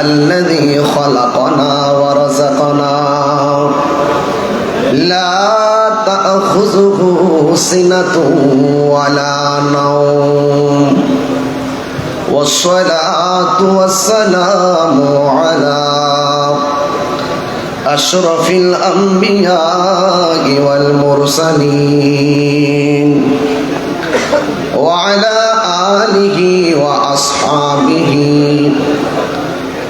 الذي خلقنا ورزقنا لا تأخذه سنة ولا نوم والصلاة والسلام على أشرف الأنبياء والمرسلين وعلى آله وأصحابه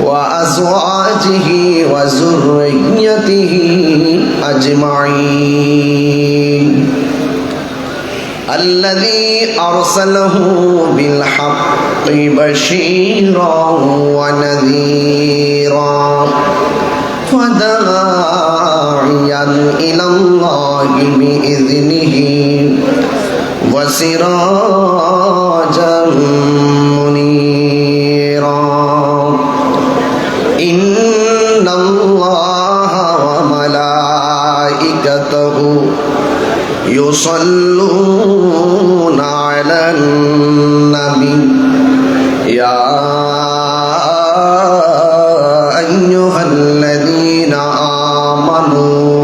وأزواجه وذريته أجمعين الذي أرسله بالحق بشيرا ونذيرا وداعيا إلى الله بإذنه وسراجا منيرا إن الله وملائكته يصلون على النبي يا أيها الذين آمنوا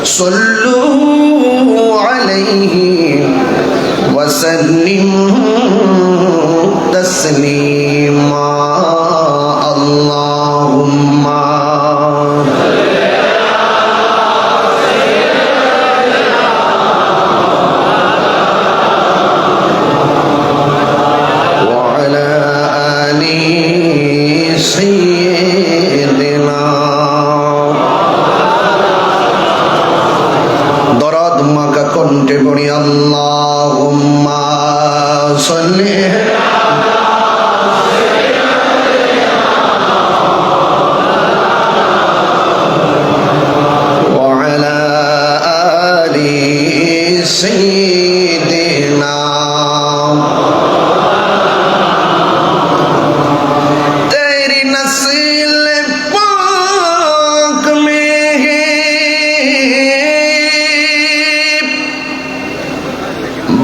صلوا عليه وسلموا تسليما اللهم وعلى آل سيدنا দরদ মাকা কণ্ঠে পড়ি আল্লাহুম্মা সাল্লি وعلى آل سيدنا तेरी नस्ल पाक में है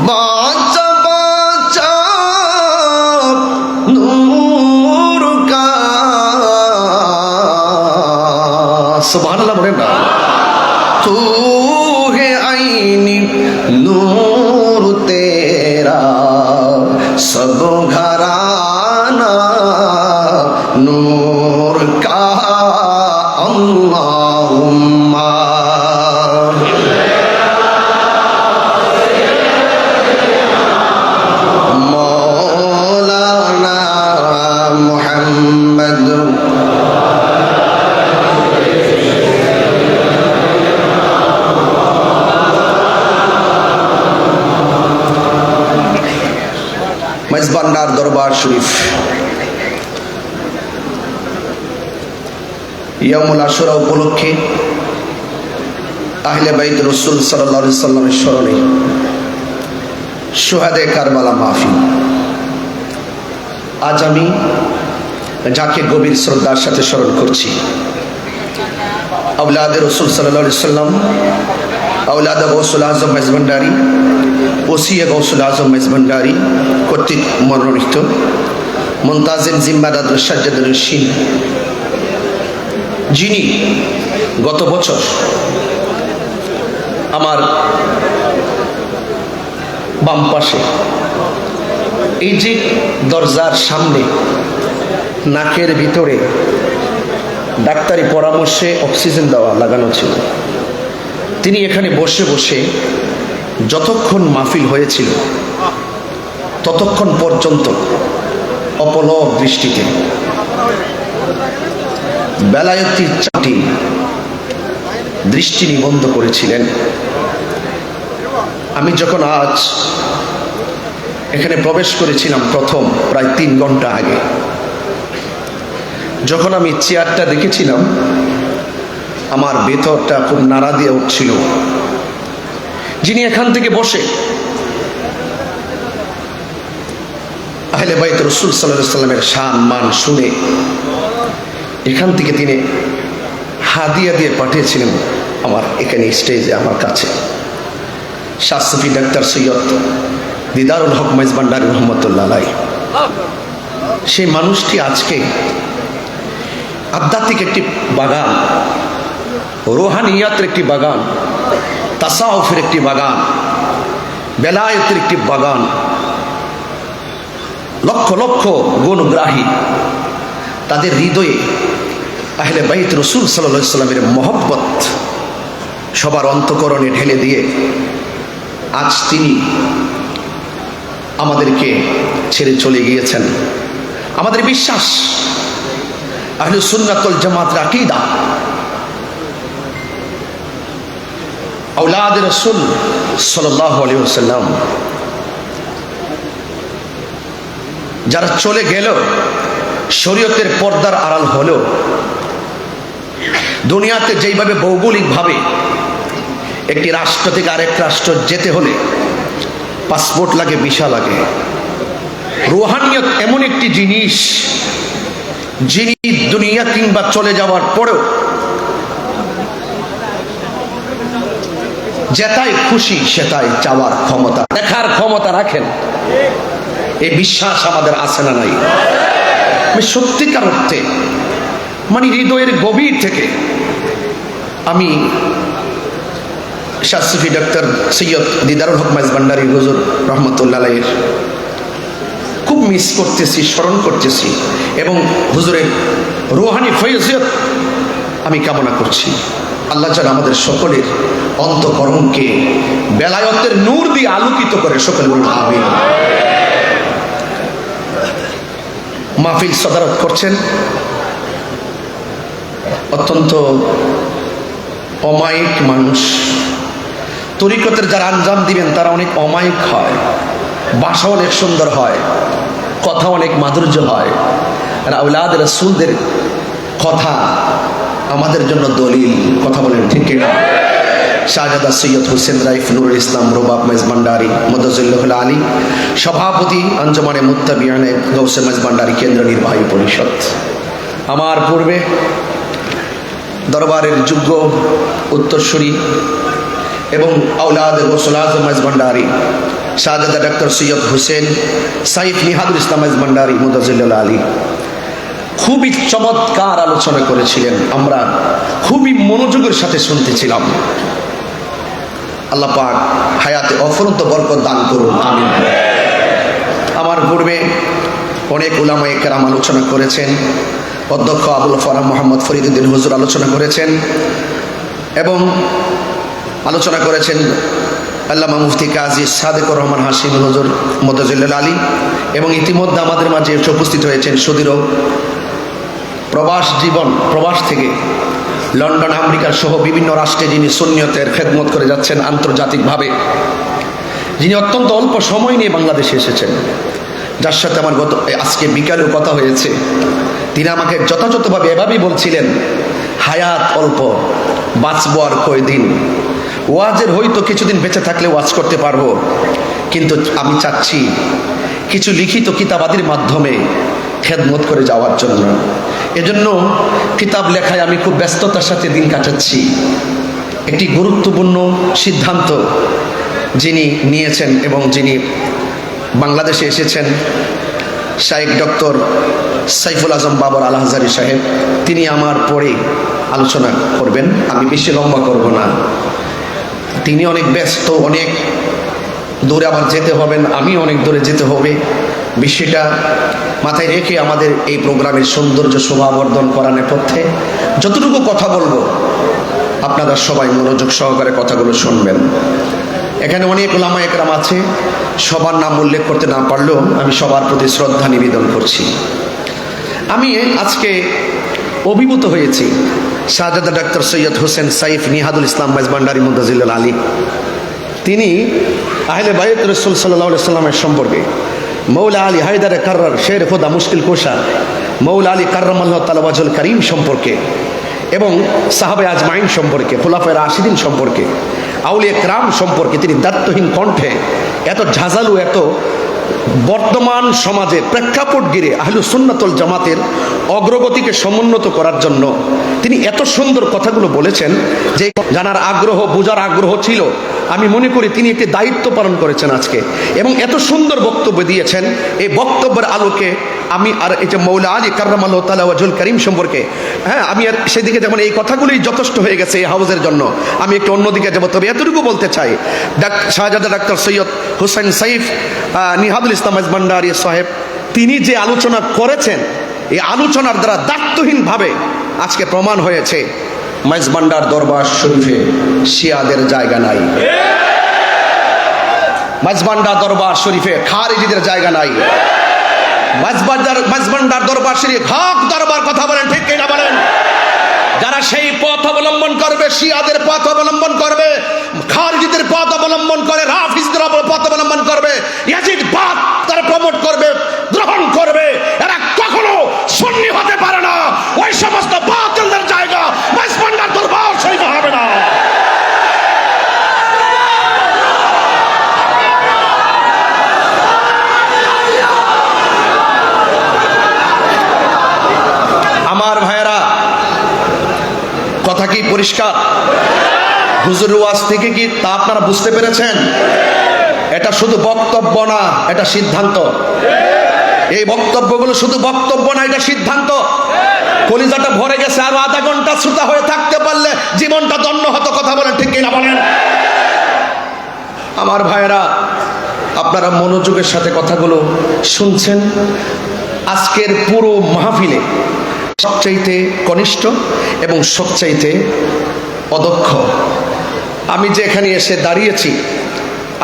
बाचा बाचा नूर का सुभान अल्लाह बोले ना तू है आईनी नूर तेरा सब घराना नूर का अल्लाहुम्मा मौलाना मुहम्मद মেজবান্ডার দরবার শরীফ ইয়ামুল আশুরা উপলক্ষে আহলে বাইত রাসূল সাল্লাল্লাহু আলাইহি সাল্লামের স্মরণে শুহাদায়ে কারবালা মাহফিল। আজ আমি যাকে গভীর শ্রদ্ধার সাথে স্মরণ করছি, আওলাদে রাসূল সাল্লাল্লাহু আলাইহি সাল্লাম, আওলাদে গৌসুল আজম মেজবান্ডারি, ওসিয়ে গৌসুল আজম মেজবান্ডারি কর্তৃক মনোনীত মুনতাজিম জিম্মাদার সাজ্জাদুর রশিদ, যিনি গত বছর আমার বাম পাশে এই যে দরজার সামনে নাকের ভিতরে ডাক্তারি পরামর্শে অক্সিজেন দেওয়া লাগানো ছিল, তিনি এখানে বসে বসে যতক্ষণ মাহফিল হয়েছিল ততক্ষণ পর্যন্ত অপলক দৃষ্টিতে বেলায়েতি চাটি দৃষ্টি নিবন্ধ করেছিলেন। আমি যখন আজ এখানে প্রবেশ করেছিলাম প্রথম প্রায় 3 ঘন্টা আগে, যখন আমি চেয়ারটা দেখেছিলাম আমার ভেতরটা খুব নাড়া দিয়ে উঠছিল। যিনি এখান থেকে বসে আহলে বাইত রাসূল সাল্লাল্লাহু আলাইহি সাল্লামের শান মান শুনে এখান থেকে তিনি হাদিয়া দিয়ে পাঠিয়েছিলেন আমার এখানে স্টেজে আমার কাছে। শাহ সুফি ডাক্তার সৈয়দ দিদারুল হক মেজবান্ডারি রহমতুল্লাহ আলাইহি, সেই মানুষটি আজকে আধ্যাত্মিক একটি বাগান, রুহানিয়াতের একটি বাগান, তাসাউফের একটি বাগান, বেলায়েতের একটি বাগান। লক্ষ লক্ষ গুণগ্রাহী, তাদের হৃদয়ে আহলে বাইত রাসূল সাল্লাল্লাহু আলাইহি সাল্লামের মহব্বত সবার অন্তঃকরণে ঢেলে দিয়ে আজ তিনি আমাদেরকে ছেড়ে চলে গিয়েছেন। আমাদের বিশ্বাস আহলে সুন্নাত ওয়াল জামাতের আকীদা, আওলাদ রাসূল সাল্লাল্লাহু আলাইহি ওয়াসাল্লাম যারা চলে গেল, শরীয়তের পর্দার আড়াল হলো, দুনিয়াতে যেইভাবে ভৌগোলিকভাবে একটি রাষ্ট্র থেকে আরেক রাষ্ট্র যেতে হলে পাসপোর্ট লাগে, ভিসা লাগে, রুহানিয়ত এমন একটি জিনিস যিনি দুনিয়া কিংবা চলে যাওয়ার পরেও যেটাই খুশি সেটাই চাওয়ার ক্ষমতা, দেখার ক্ষমতা রাখেন। এই বিশ্বাস আমাদের আছে না নাই? আমি সত্যিকার অর্থে মানে হৃদয়ের গভীর থেকে আমি শাস্ত্রী ডক্টর সৈয়দ দিদারুল হক মাইজভান্ডারী হুজুর রহমতুল্লাহ আলাইহির খুব মিস করতেছি, স্মরণ করতেছি, এবং হুজুরের রুহানি ফয়জিয়ত আমি কামনা করছি। আল্লাহ যেন আমাদের সকলের অন্তঃকরণকে বেলায়েতের নূর দিয়ে আলোকিত করে, সকলে বলুন আমিন। মাহফিল সদারত করছেন অত্যন্ত অমায়িক মানুষ। তরিকতের যারা আঞ্জাম দিবেন তারা অনেক অমায়িক হয়, ভাষা অনেক সুন্দর হয়, কথা অনেক মাধুর্য হয়। আর আওলাদ রাসূলদের কথা আমাদের জন্য দলিল। কথা বলেন ঠিক কিনা? শাহজাদা সৈয়দ হোসেন রাইফ নুরুল ইসলাম রুবাব মাইজভান্ডারী মুদাজ্জিলুল আলী, সভাপতি আঞ্জুমানে মুত্তাবিয়ানে গৌসে মাইজভান্ডারী কেন্দ্র নির্বাহী পরিষদ। আমার পূর্বে দরবারের যোগ্য উত্তরসূরি এবং আওলাদ গৌসুল আজম মাইজভান্ডারী শাহজাদা ডক্টর সৈয়দ হোসেন সাইফ নিহাদুল ইসলাম মাইজভান্ডারী মুদাজ্জিলুল আলী খুবই চমৎকার আলোচনা করেছিলেন। আমরা খুবই মনোযোগের সাথে শুনতেছিলাম। আল্লাহ পাক হায়াতে অফুরন্ত বরকত দান করুন, আমিন। আমার পূর্বে অনেক উলামায়ে কেরাম আলোচনা করেছেন। অধ্যক্ষ আবুল ফরাহ মোহাম্মদ ফরিদউদ্দিন হুজুর আলোচনা করেছেন এবং আলোচনা করেছেন আল্লামা মুফতি কাজী সাদেকুর রহমান হাশিমি হুজুর মুদাজ্জিলুল আলী, এবং ইতিমধ্যে আমাদের মাঝে উপস্থিত হয়েছেন সুদীর্ঘ প্রবাস জীবন, প্রবাস থেকে লন্ডন, আমেরিকা সহ বিভিন্ন রাষ্ট্রে যিনি সুন্নিয়তের খেদমত করে যাচ্ছেন আন্তর্জাতিকভাবে, যিনি অত্যন্ত অল্প সময় নিয়ে বাংলাদেশে এসেছেন, যার সাথে আমার আজকে বিকালেও কথা হয়েছে। তিনি আমাকে যথাযথভাবে এভাবেই বলছিলেন, হায়াত অল্প, বাঁচবো আর কয়দিন, ওয়াজের হয়তো কিছুদিন বেঁচে থাকলে ওয়াজ করতে পারবো, কিন্তু আমি চাচ্ছি কিছু লিখিত কিতাবাদির মাধ্যমে খেদমত করে যাওয়ার জন্য। এজন্য কিতাব লেখায় আমি খুব ব্যস্ততার সাথে দিন কাটাচ্ছি। একটি গুরুত্বপূর্ণ সিদ্ধান্ত যিনি নিয়েছেন এবং যিনি বাংলাদেশে এসেছেন, শাইখ ডক্টর সাইফুল আজম বাবর আল হাজারি সাহেব, তিনি আমার পরে আলোচনা করবেন। আমি বেশি লম্বা করব না, তিনি অনেক ব্যস্ত, অনেক দূরে আবার যেতে হবেন, আমি অনেক দূরে যেতে হবে। বিষয়টা মাথায় রেখে আমাদের এই প্রোগ্রামের সৌন্দর্য শোভাবর্ধন করার নেপথ্যে যতটুকু কথা বলবো আপনারা সবাই মনোযোগ সহকারে কথাগুলো শুনবেন। এখানে অনেক উলামায়ে কেরাম আছে, সবার নাম উল্লেখ করতে না পারলেও আমি সবার প্রতি শ্রদ্ধা নিবেদন করছি। আমি আজকে অভিভূত হয়েছি শাহজাদা ডক্টর সৈয়দ হোসেন সাইফ নিহাদুল ইসলাম মাইজভান্ডারী মুদাজ্জিলুল আলী, তিনি আহলে বাইত রাসূল সাল্লাল্লাহু আলাইহি সাল্লামের সম্পর্কে, মৌলা আলী হায়দারে কাররার শের খোদা মুশকিল কোশা মৌলা আলী কাররামাল্লাহু তাআলা ওয়াজহুল কারীম সম্পর্কে এবং সাহাবে আজমাইন সম্পর্কে, খুলাফায়ে রাশিদিন সম্পর্কে, আউলিয়া কেরাম সম্পর্কে তিনি দায়িত্বহীন কণ্ঠে এত ঝাঁঝালু, এত বর্তমান সমাজে প্রেক্ষাপট ঘিরে আহলুস সুন্নাত ওয়াল জামাতের অগ্রগতিকে সমুন্নত করার জন্য তিনি এত সুন্দর কথাগুলো বলেছেন যে জানার আগ্রহ, বোঝার আগ্রহ ছিল। আমি মনে করি তিনি একটি দায়িত্ব পালন করেছেন আজকে, এবং এত সুন্দর বক্তব্য দিয়েছেন। এই বক্তব্যের আলোকে আমি আর এই যে মৌলা আলী কাররামাল্লাহু তাআলা ওয়াজহুল কারীম সম্পর্কে, হ্যাঁ, আমি আর সেদিকে যেমন এই কথাগুলোই যথেষ্ট হয়ে গেছে এই হাউজের জন্য, আমি একটু অন্যদিকে যাবো। তবে এতটুকু বলতে চাই, শাহজাদা ডাক্তার সৈয়দ হুসাইন সাইফ নিহাদুল ইসলাম মাইজভান্ডারী সাহেব তিনি যে আলোচনা করেছেন, এই আলোচনার দ্বারা দায়িত্বহীনভাবে আজকে প্রমাণ হয়েছে মাইজভান্ডার দরবার শরীফে শিয়াদের জায়গা নাই, মাইজভান্ডার দরবার শরীফে খারিজিদের জায়গা নাই, মাইজভান্ডার দরবার শরীফ হক দরবার, কথা বলেন ঠিক কিনা বলেন? যারা সেই পথ অবলম্বন করবে, শিয়াদের পথ অবলম্বন করবে, খারিজিদের পথ অবলম্বন করে, রাফিজদের পথ অবলম্বন করবে, ইয়াজিদবাদ তারা প্রমোট করবে, গ্রহণ করবে, এরা কখনো সুন্নি হতে পারে না। ওই সমস্ত বাতিলদের জায়গা মাইজভান্ডার দরবার শরীফ হবে না। আমার ভাইয়েরা, কথা কি পরিষ্কার? হুজুরের ওয়াজ থেকে কি তা আপনারা বুঝতে পেরেছেন? এটা শুধু বক্তব্য না, এটা সিদ্ধান্ত। এই বক্তব্যগুলো শুধু বক্তব্য না, এটা সিদ্ধান্ত। কলিজাটা ভরে গেছে, আরো আধা ঘন্টা শ্রোতা হয়ে থাকতে পারলে জীবনটা ধন্য হতো। কথা বলেন ঠিক কিনা বলেন? আমার ভাইয়েরা, আপনারা মনোযোগের সাথে কথাগুলো শুনছেন। আজকের পুরো মাহফিলে সবচাইতে কনিষ্ঠ এবং সবচাইতে অদক্ষ আমি যে এখানে এসে দাঁড়িয়েছি,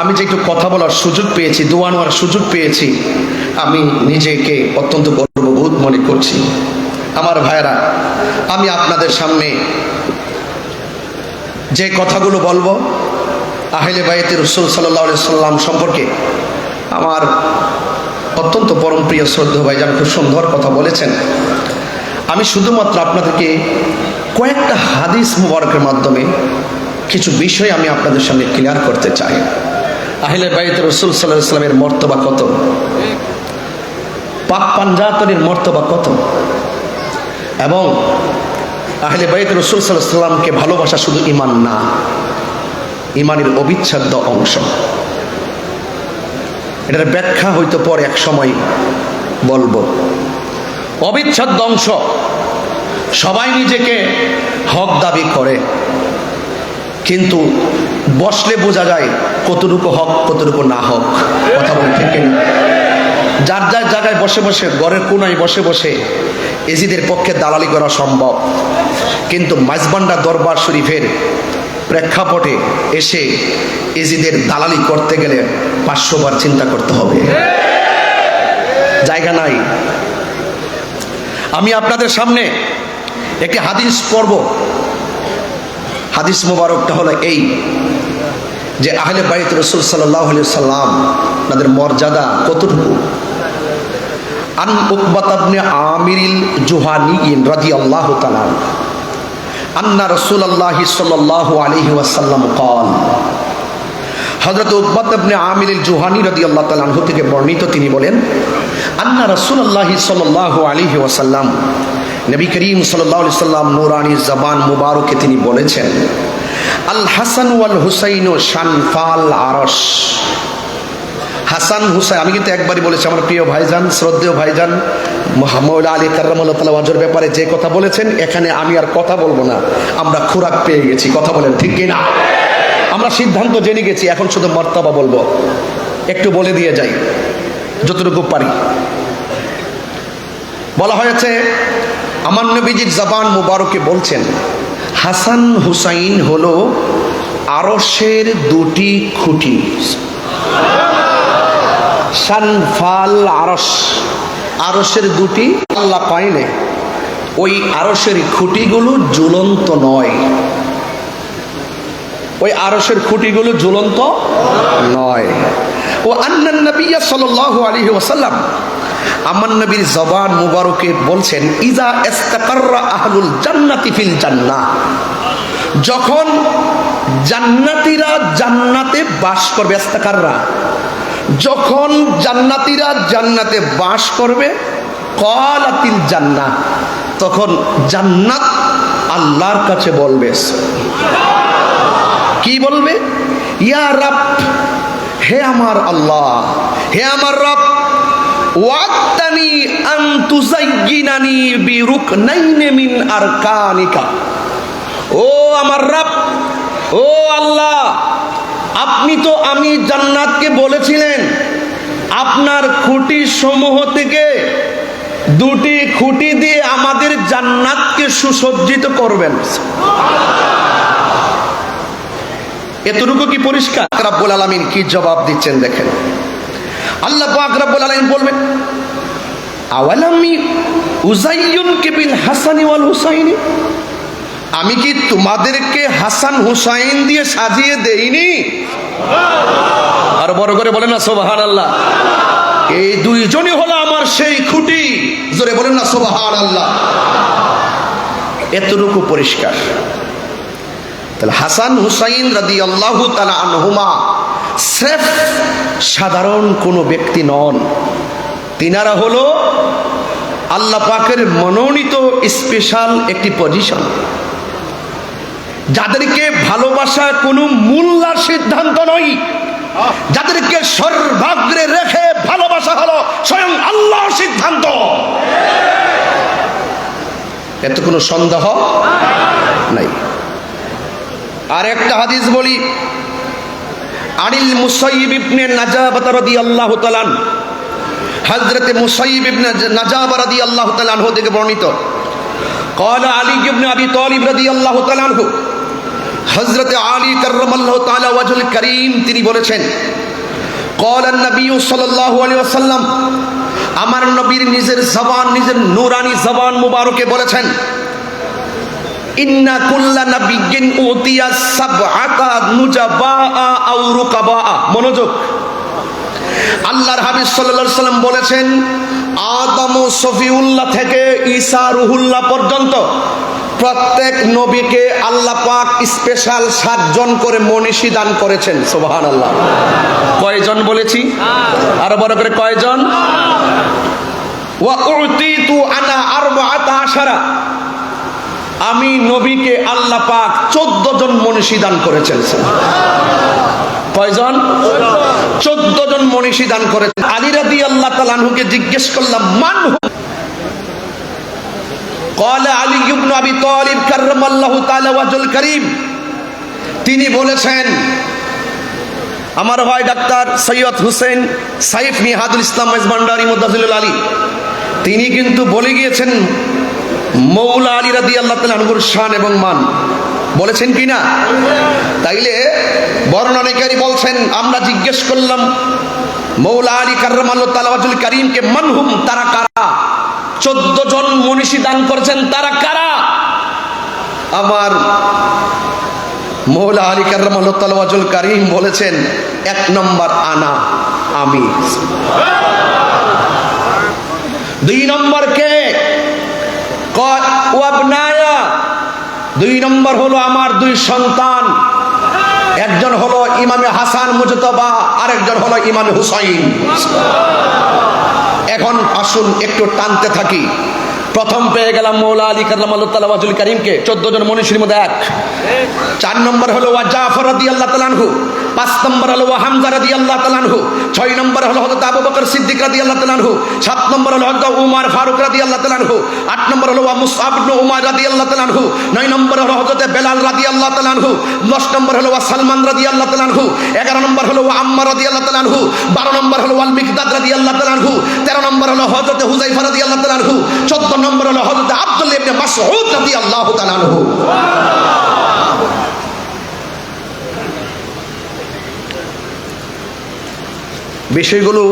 আমি যে একটু কথা বলার সুযোগ পেয়েছি, দোয়া নেওয়ার সুযোগ পেয়েছি, আমি নিজেকে অত্যন্ত গর্ববোধ মনে করছি। আমার ভাইয়েরা, আমি আপনাদের সামনে যে কথাগুলো বলবো আহলে বাইতে রাসূল সাল্লাল্লাহু আলাইহি সাল্লাম সম্পর্কে, আমার অত্যন্ত পরম প্রিয় শ্রদ্ধেয় ভাইজান খুব সুন্দর কথা বলেছেন। আমি শুধুমাত্র আপনাদেরকে কয়েকটা হাদিস মুবারকের মাধ্যমে কিছু বিষয় আমি আপনাদের সামনে ক্লিয়ার করতে চাই। আহলে বাইতে রাসূল সাল্লাল্লাহু আলাইহি সাল্লামের মর্তবা কত, পাক পাঞ্জাতনের মর্তবা কত, এবং আহলে বাইতে রাসূল সাল্লাল্লাহু আলাইহি সাল্লামকে ভালোবাসা শুধু ঈমান না, ঈমানের অবিচ্ছেদ্য অংশ। এটার ব্যাখ্যা হয়তো পরে এক সময় বলবো। অবিচ্ছেদ্য অংশ। সবাই নিজেকে হক দাবি করে, কিন্তু বসলে বোঝা যায় কতটুকু হক কতটুকু না হক। কথা বলে ঠিক না? যার যার জায়গায় বসে বসে, ঘরের কোনায় বসে বসে এজিদের পক্ষে দালালি করা সম্ভব, কিন্তু মাইজভান্ডার দরবার শরীফের প্রেক্ষাপটে এসে এজিদের দালালি করতে গেলে 500 বার চিন্তা করতে হবে, জায়গা নাই। আমি আপনাদের সামনে একটি হাদিস পড়ব। হাদিস মুবারকটা হলো এই যে আহলে বাইত রাসূল সাল্লাল্লাহু আলাইহি সাল্লাম তাদের মর্যাদা কতটুকু। আন উকবাত ইবনে আমিরিল জুহানী রাদিয়াল্লাহু তাআলা আন্না রাসূলুল্লাহি সাল্লাল্লাহু আলাইহি ওয়াসাল্লাম قال, হযরত উকবাত ইবনে আমিরিল জুহানী রাদিয়াল্লাহু তাআলা আনহু থেকে বর্ণিত, তিনি বলেন, আন্না রাসূলুল্লাহি সাল্লাল্লাহু আলাইহি ওয়াসাল্লাম, নবী করিম সাল্লাল্লাহু আলাইহি সাল্লাম নূরানী জবান মুবারকে তিনি বলেছেন, আল হাসান ওয়াল হুসাইন শানফাল আরশ। হাসান হুসাইন, আমি কিন্তু একবারই বলেছি, আমার প্রিয় ভাইজান, শ্রদ্ধেয় ভাইজান মৌলা আলী কাররামাল্লাহু তাআলা ওয়াজহুর ব্যাপারে যে কথা বলেছেন, এখানে আমি আর কথা বলবো না। আমরা খোরাক পেয়ে গেছি। কথা বলেন ঠিক কিনা? আমরা সিদ্ধান্ত জেনে গেছি, এখন শুধু মর্তবা বলবো। একটু বলে দিয়ে যাই যতটুকু পারি। বলা হয়েছে, আমার নবীজির জবান মুবারকে বলছেন, হাসান হুসাইন হলো আরশের দুটি খুঁটি। শানফাল আরশ, আরশের দুটি আল্লাহ পাইনে, ওই আরশের খুঁটিগুলো ঝুলন্ত নয়, ওই আরশের খুঁটিগুলো ঝুলন্ত নয়। ও আন্নান নবী সাল্লাল্লাহু আলাইহি ওয়াসাল্লাম, আমার নবীর জবান মুবারকে বলছেন, ইজা ইস্তাকাররা আহলুল জান্নাতি ফিল জান্নাহ, যখন জান্নাতীরা জান্নাতে বাস করবে, ইস্তাকাররা, যখন জান্নাতীরা জান্নাতে বাস করবে, ক্বালাতিল জান্নাহ, তখন জান্নাত আল্লাহর কাছে বলবে, কি বলবে? ইয়া রাব, হে আমার আল্লাহ, হে আমার রব, ওয়াক্তানি আন তুযায়্যিনানি বিরুকনাইনি মিন আরকানিকা। ও আমার রব, ও আল্লাহ, আপনি তো আমি জান্নাতকে বলেছিলেন আপনার খুঁটি সমূহ থেকে দুটি খুঁটি দিয়ে আমাদের জান্নাতকে সুসজ্জিত করবেন। এতটুকু কি পরিষ্কার? রাব্বুল আলামিন কি জবাব দিচ্ছেন দেখেন। আল্লাহ পাক রাব্বুল আলামিন বলবেন, আওয়ালামি উযায়্যিনকা বিল হাসানি ওয়াল হুসাইনি, আমি কি তোমাদেরকে হাসান হুসাইন দিয়ে সাজিয়ে দেইনি? আর বড় করে বলেন না সুবহানাল্লাহ। এই দুইজনই হলো আমার সেই খুঁটি, জোরে বলেন না সুবহানাল্লাহ। এতটুকু পরিষ্কার। তাহলে হাসান হুসাইন রাদিয়াল্লাহু তাআলা আনহুমা স্রেফ সাধারণ কোনো ব্যক্তি নন, তিনারা হলো আল্লাহ পাকের মনোনীত স্পেশাল একটি পজিশন, যাদেরকে ভালোবাসা কোনো মূল্যার সিদ্ধান্ত নয়, যাদেরকে সর্বাগ্রে রেখে ভালোবাসা হলো স্বয়ং আল্লাহর সিদ্ধান্ত। এত কোনো সন্দেহ নাই। আর একটা হাদিস বলি, আনিল মুসাইয়িব ইবনে নাজাবাহ রাদিয়াল্লাহু তাআলা, হযরত মুসাইয়িব ইবনে নাজাবাহ রাদিয়াল্লাহু তাআলা আনহু থেকে বর্ণিত, قال علي بن ابي طالب رضي الله تعالى عنه, হযরত আলী কাররামাল্লাহু তাআলা ওয়াজহুল কারীম তিনি বলেছেন, قال النبي صلى الله عليه وسلم, আমার নবীর নিজের জবান, নিজের নূরানি জবান মুবারকে বলেছেন, ইন্না কুল্লা নাবিয়্যিন উতিয়া সাবআতা নুজাবা আও রুকাবা। মনোযোগ, আল্লাহর হাবিব সাল্লাল্লাহু আলাইহি সাল্লাম বলেছেন, আদম ও সফিউল্লাহ থেকে ঈসা রুহুল্লাহ পর্যন্ত প্রত্যেক নবীকে আল্লাহ পাক স্পেশাল 7 জন করে মনীষী দান করেছেন। সুবহানাল্লাহ। কয়জন বলেছি? আরো বড় করে কয়জন? ওয়া উতিতু আনা আরবাআতা আশারা, আমি নবীকে আল্লাহ পাক 14 জন মনীষী দান করেছেন। কয়জন? 14 জন মনীষী দান করেছেন। আলী রাদিয়াল্লাহু তাআলা আনহুকে জিজ্ঞেস করলাম, মান হু? قال علي بن ابي طالب كرم الله تعالى وجهه الكريم, তিনি বলেছেন, আমার ভাই ডাক্তার সৈয়দ হুসেন সাইফ নিহাদুল ইসলাম মেজবান্ডারি মুদাজিলুল আলী, তিনি কিন্তু বলে গিয়েছেন মৌলা আলী রাদিয়াল্লাহু তাআলা আনহুর শান এবং মান। বলেছেন কি না? তাইলে বর্ণনাকারী বলছেন, আমরা জিজ্ঞেস করলাম মৌলা আলী কাররামাল্লাহু তাআলা ওয়াজহুল কারীমকে, মানহুম, তারা কারা? 14 জন মনীষী দান করেছেন, তারা কারা? আমার মৌলা আলী কাররামাল্লাহু তাআলা ওয়াজহুল কারীম বলেছেন, 1 নম্বর আনা, আমি। 2 নম্বর কে? ওয়াবনায়া, 2 নম্বর হলো আমার 2 সন্তান, একজন হলো ইমামে হাসান মুজতবা, আরেকজন হলো ইমামে হুসাইন। এখন আসুন একটু টানতে থাকি। প্রথম পেয়ে গেলাম মৌলা আলী কাররামাল্লাহু তাআলা ওয়াজহুল কারীমকে, 14 জন মনীষীর মধ্যে 1। 4 নম্বর হলো ওয়া জাফর রাদিয়াল্লাহু তাআলা আনহু, 5 নম্বর হলো ওয়া হামজা রাদিয়াল্লাহু তাআলা আনহু, 6 নম্বর হলো হযরত আবু বকর সিদ্দিক রাদিয়াল্লাহু তাআলা আনহু, 7 নম্বর হলো হযরত উমর ফারুক রাদিয়াল্লাহু তাআলা আনহু, 8 নম্বর হলো ওয়া মুসআব ইবনে উমার রাদিয়াল্লাহু তাআলা আনহু, 9 নম্বর হলো হযরত বেলাল রাদিয়াল্লাহু তাআলা আনহু, 10 নম্বর হলো ওয়া সালমান রাদিয়াল্লাহু তাআলা আনহু, 11 নম্বর হলো ওয়া আম্মার রাদিয়াল্লাহু তাআলা আনহু, 12 নম্বর হলো ওয়াল মিকদাদ রাদিয়াল্লাহু তাআলা আনহু, 13 নম্বর হলো হযরত হুযায়ফা রাদিয়াল্লাহু তাআলা আনহু, 14 নম্বর হলো হযরত আব্দুল্লাহ ইবনে মাসউদ রাদিয়াল্লাহু তাআলা আনহু। বিষয়গুলো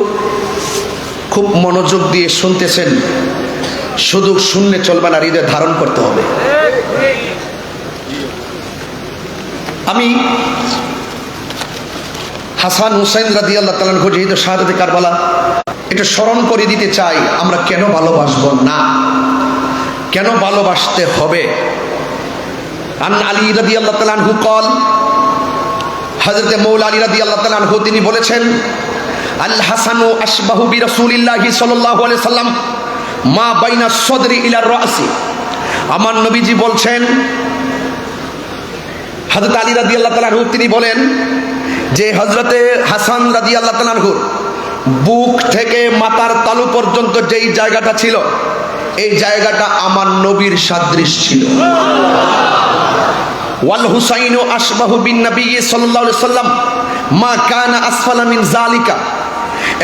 খুব মনোযোগ দিয়ে শুনতেছেন, শুধু শুনলে চলবে না, হৃদয়ে ধারণ করতে হবে। আমি হাসান হুসাইন রাদিয়াল্লাহু তাআলা আনহু যেহেতু শাহাদাতে কারবালা একটু স্মরণ করে দিতে চাই, আমরা কেন ভালোবাসবো না, কেন ভালোবাসতে হবে। আন আলী রাদিয়াল্লাহু তাআলা আনহু কল, হযরত মৌলা আলী রাদিয়াল্লাহু তাআলা আনহু তিনি বলেছেন, আল হাসানু আশবাহু বিরাসূলিল্লাহি সাল্লাল্লাহু আলাইহি সাল্লাম মা বাইনা সদরি ইলা রাসি। আমার নবীজি বলছেন, হযরত আলী রাদিয়াল্লাহু তাআলা আনহু তিনি বলেন যে হযরতে হাসান রাদিয়াল্লাহু তাআলা আনহু বুক থেকে মাথার তালু পর্যন্ত যেই জায়গাটা ছিল, এই জায়গাটা আমার নবীর সাদৃশ ছিল। ওয়াল হুসাইনু আশবাহু বিন নবী সাল্লাল্লাহু আলাইহি সাল্লাম মা কানা আসফালা মিন যালিকা।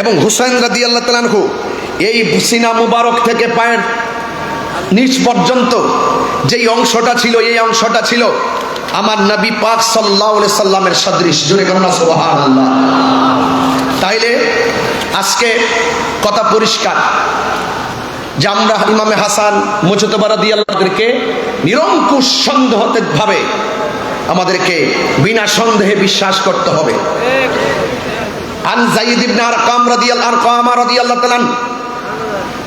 এবং হুসাইন রাদিয়াল্লাহু তাআলা আনহু এই সিনা মুবারক থেকে পায়ের নিচ পর্যন্ত যেই অংশটা ছিল, এই অংশটা ছিল আমার নবী পাক সাল্লাল্লাহু আলাইহি সাল্লামের সদৃশ। জোরে বলুন সুবহানাল্লাহ। তাইলে আজকে কথা পরিষ্কার যে আমরা ইমামে হাসান মুজতবা রাদিয়াল্লাহু তাআলাকে নিরঙ্কুশ সন্দেহভাবে আমাদেরকে বিনা সন্দেহে বিশ্বাস করতে হবে। আন যায়েদ ইবনে আরকাম রাদিয়াল্লাহু তাআলা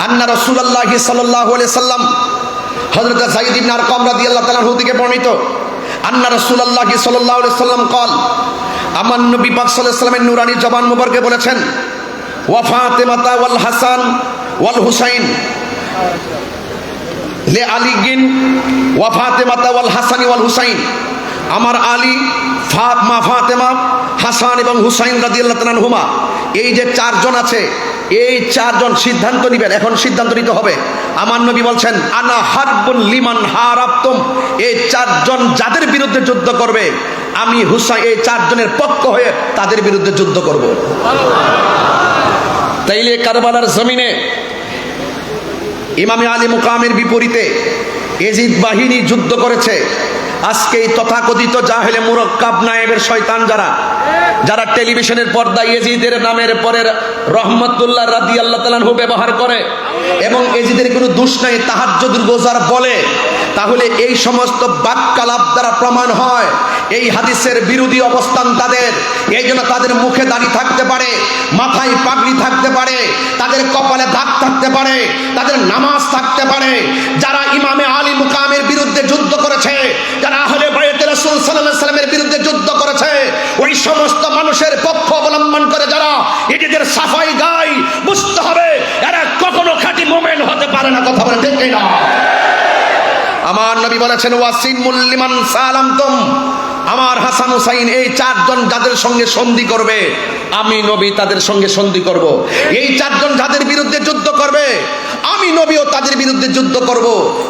আন্না রাসূলুল্লাহ সাল্লাল্লাহু আলাইহি সাল্লাম, হযরত যায়েদ ইবনে আরকাম রাদিয়াল্লাহু তাআলা থেকে বর্ণিত, আন্না রাসূলুল্লাহ সাল্লাল্লাহু আলাইহি সাল্লাম قال, আমার নবী পাক সাল্লাল্লাহু আলাইহি সাল্লামের নূরানী জবান মুবারকে বলেছেন, ওয়া ফাতিমাতা ওয়াল হাসান ওয়াল হুসাইন লে আলিগিন ওয়া ফাতিমাতা ওয়াল হাসান ওয়াল হুসাইন। আমার আলী, মা ফাতেমা, হাসান এবং হুসাইন রাদিয়াল্লাহু তাআলা আনহুমা, এই যে চারজন আছে, এই চারজন সিদ্ধান্ত নিবেন। এখন সিদ্ধান্ত নিতে হবে। আমার নবী বলছেন, আনা হারবুন লিমান হারাবতুম, এই চারজন যাদের বিরুদ্ধে যুদ্ধ করবে, আমি হুসাইন এই চারজনের পক্ষ হয়ে তাদের বিরুদ্ধে যুদ্ধ করব। তাইলে কারবালার জমিনে ইমামে আলী মুকামের বিপরীতে এজিদ বাহিনী যুদ্ধ করেছে। আজকে এই তথাকথিত জাহেলে মুরাক্কাব নায়েবের শয়তান যারা টেলিভিশনের পর্দায় এজিদের নামের পরে রহমতুল্লাহ রাদিয়াল্লাহু তাআলা আনহু ব্যবহার করে এবং এজিদের কোনো দোষ নাই তাহাজ্জুদুল গোজার বলে, তাহলে এই সমস্ত বাক্যালাপ দ্বারা প্রমাণ হয় এই হাদিসের বিরোধী অবস্থান তাদের। এই জন্য তাদের মুখে দাড়ি থাকতে পারে, মাথায় পাগড়ি থাকতে পারে, তাদের কপালে দাগ থাকতে পারে, তাদের নামাজ থাকতে পারে। যারা ইমামে আলী মুকামের বিরুদ্ধে যুদ্ধ করেছে, যারা আহলে বাইত রাসূল সাল্লাল্লাহু আলাইহি সাল্লামের বিরুদ্ধে যুদ্ধ করেছে, ওই সমস্ত মানুষের পক্ষ অবলম্বন করে যারা এদের সাফাই গায়, বুঝতে হবে এরা কখনো খাঁটি মুমিন হতে পারে না। কথা বলেন ঠিক কিনা? আমার নবী বলেছেন, ওয়াসিমুল লিমান সালামতুম, আমার হাসান হুসাইন এই চারজন যাদের সঙ্গে সন্ধি করবে, আমি নবী তাদের সঙ্গে সন্ধি করব। এই চারজন যাদের বিরুদ্ধে যুদ্ধ করবে, আমি নবীও তাদের বিরুদ্ধে যুদ্ধ করব।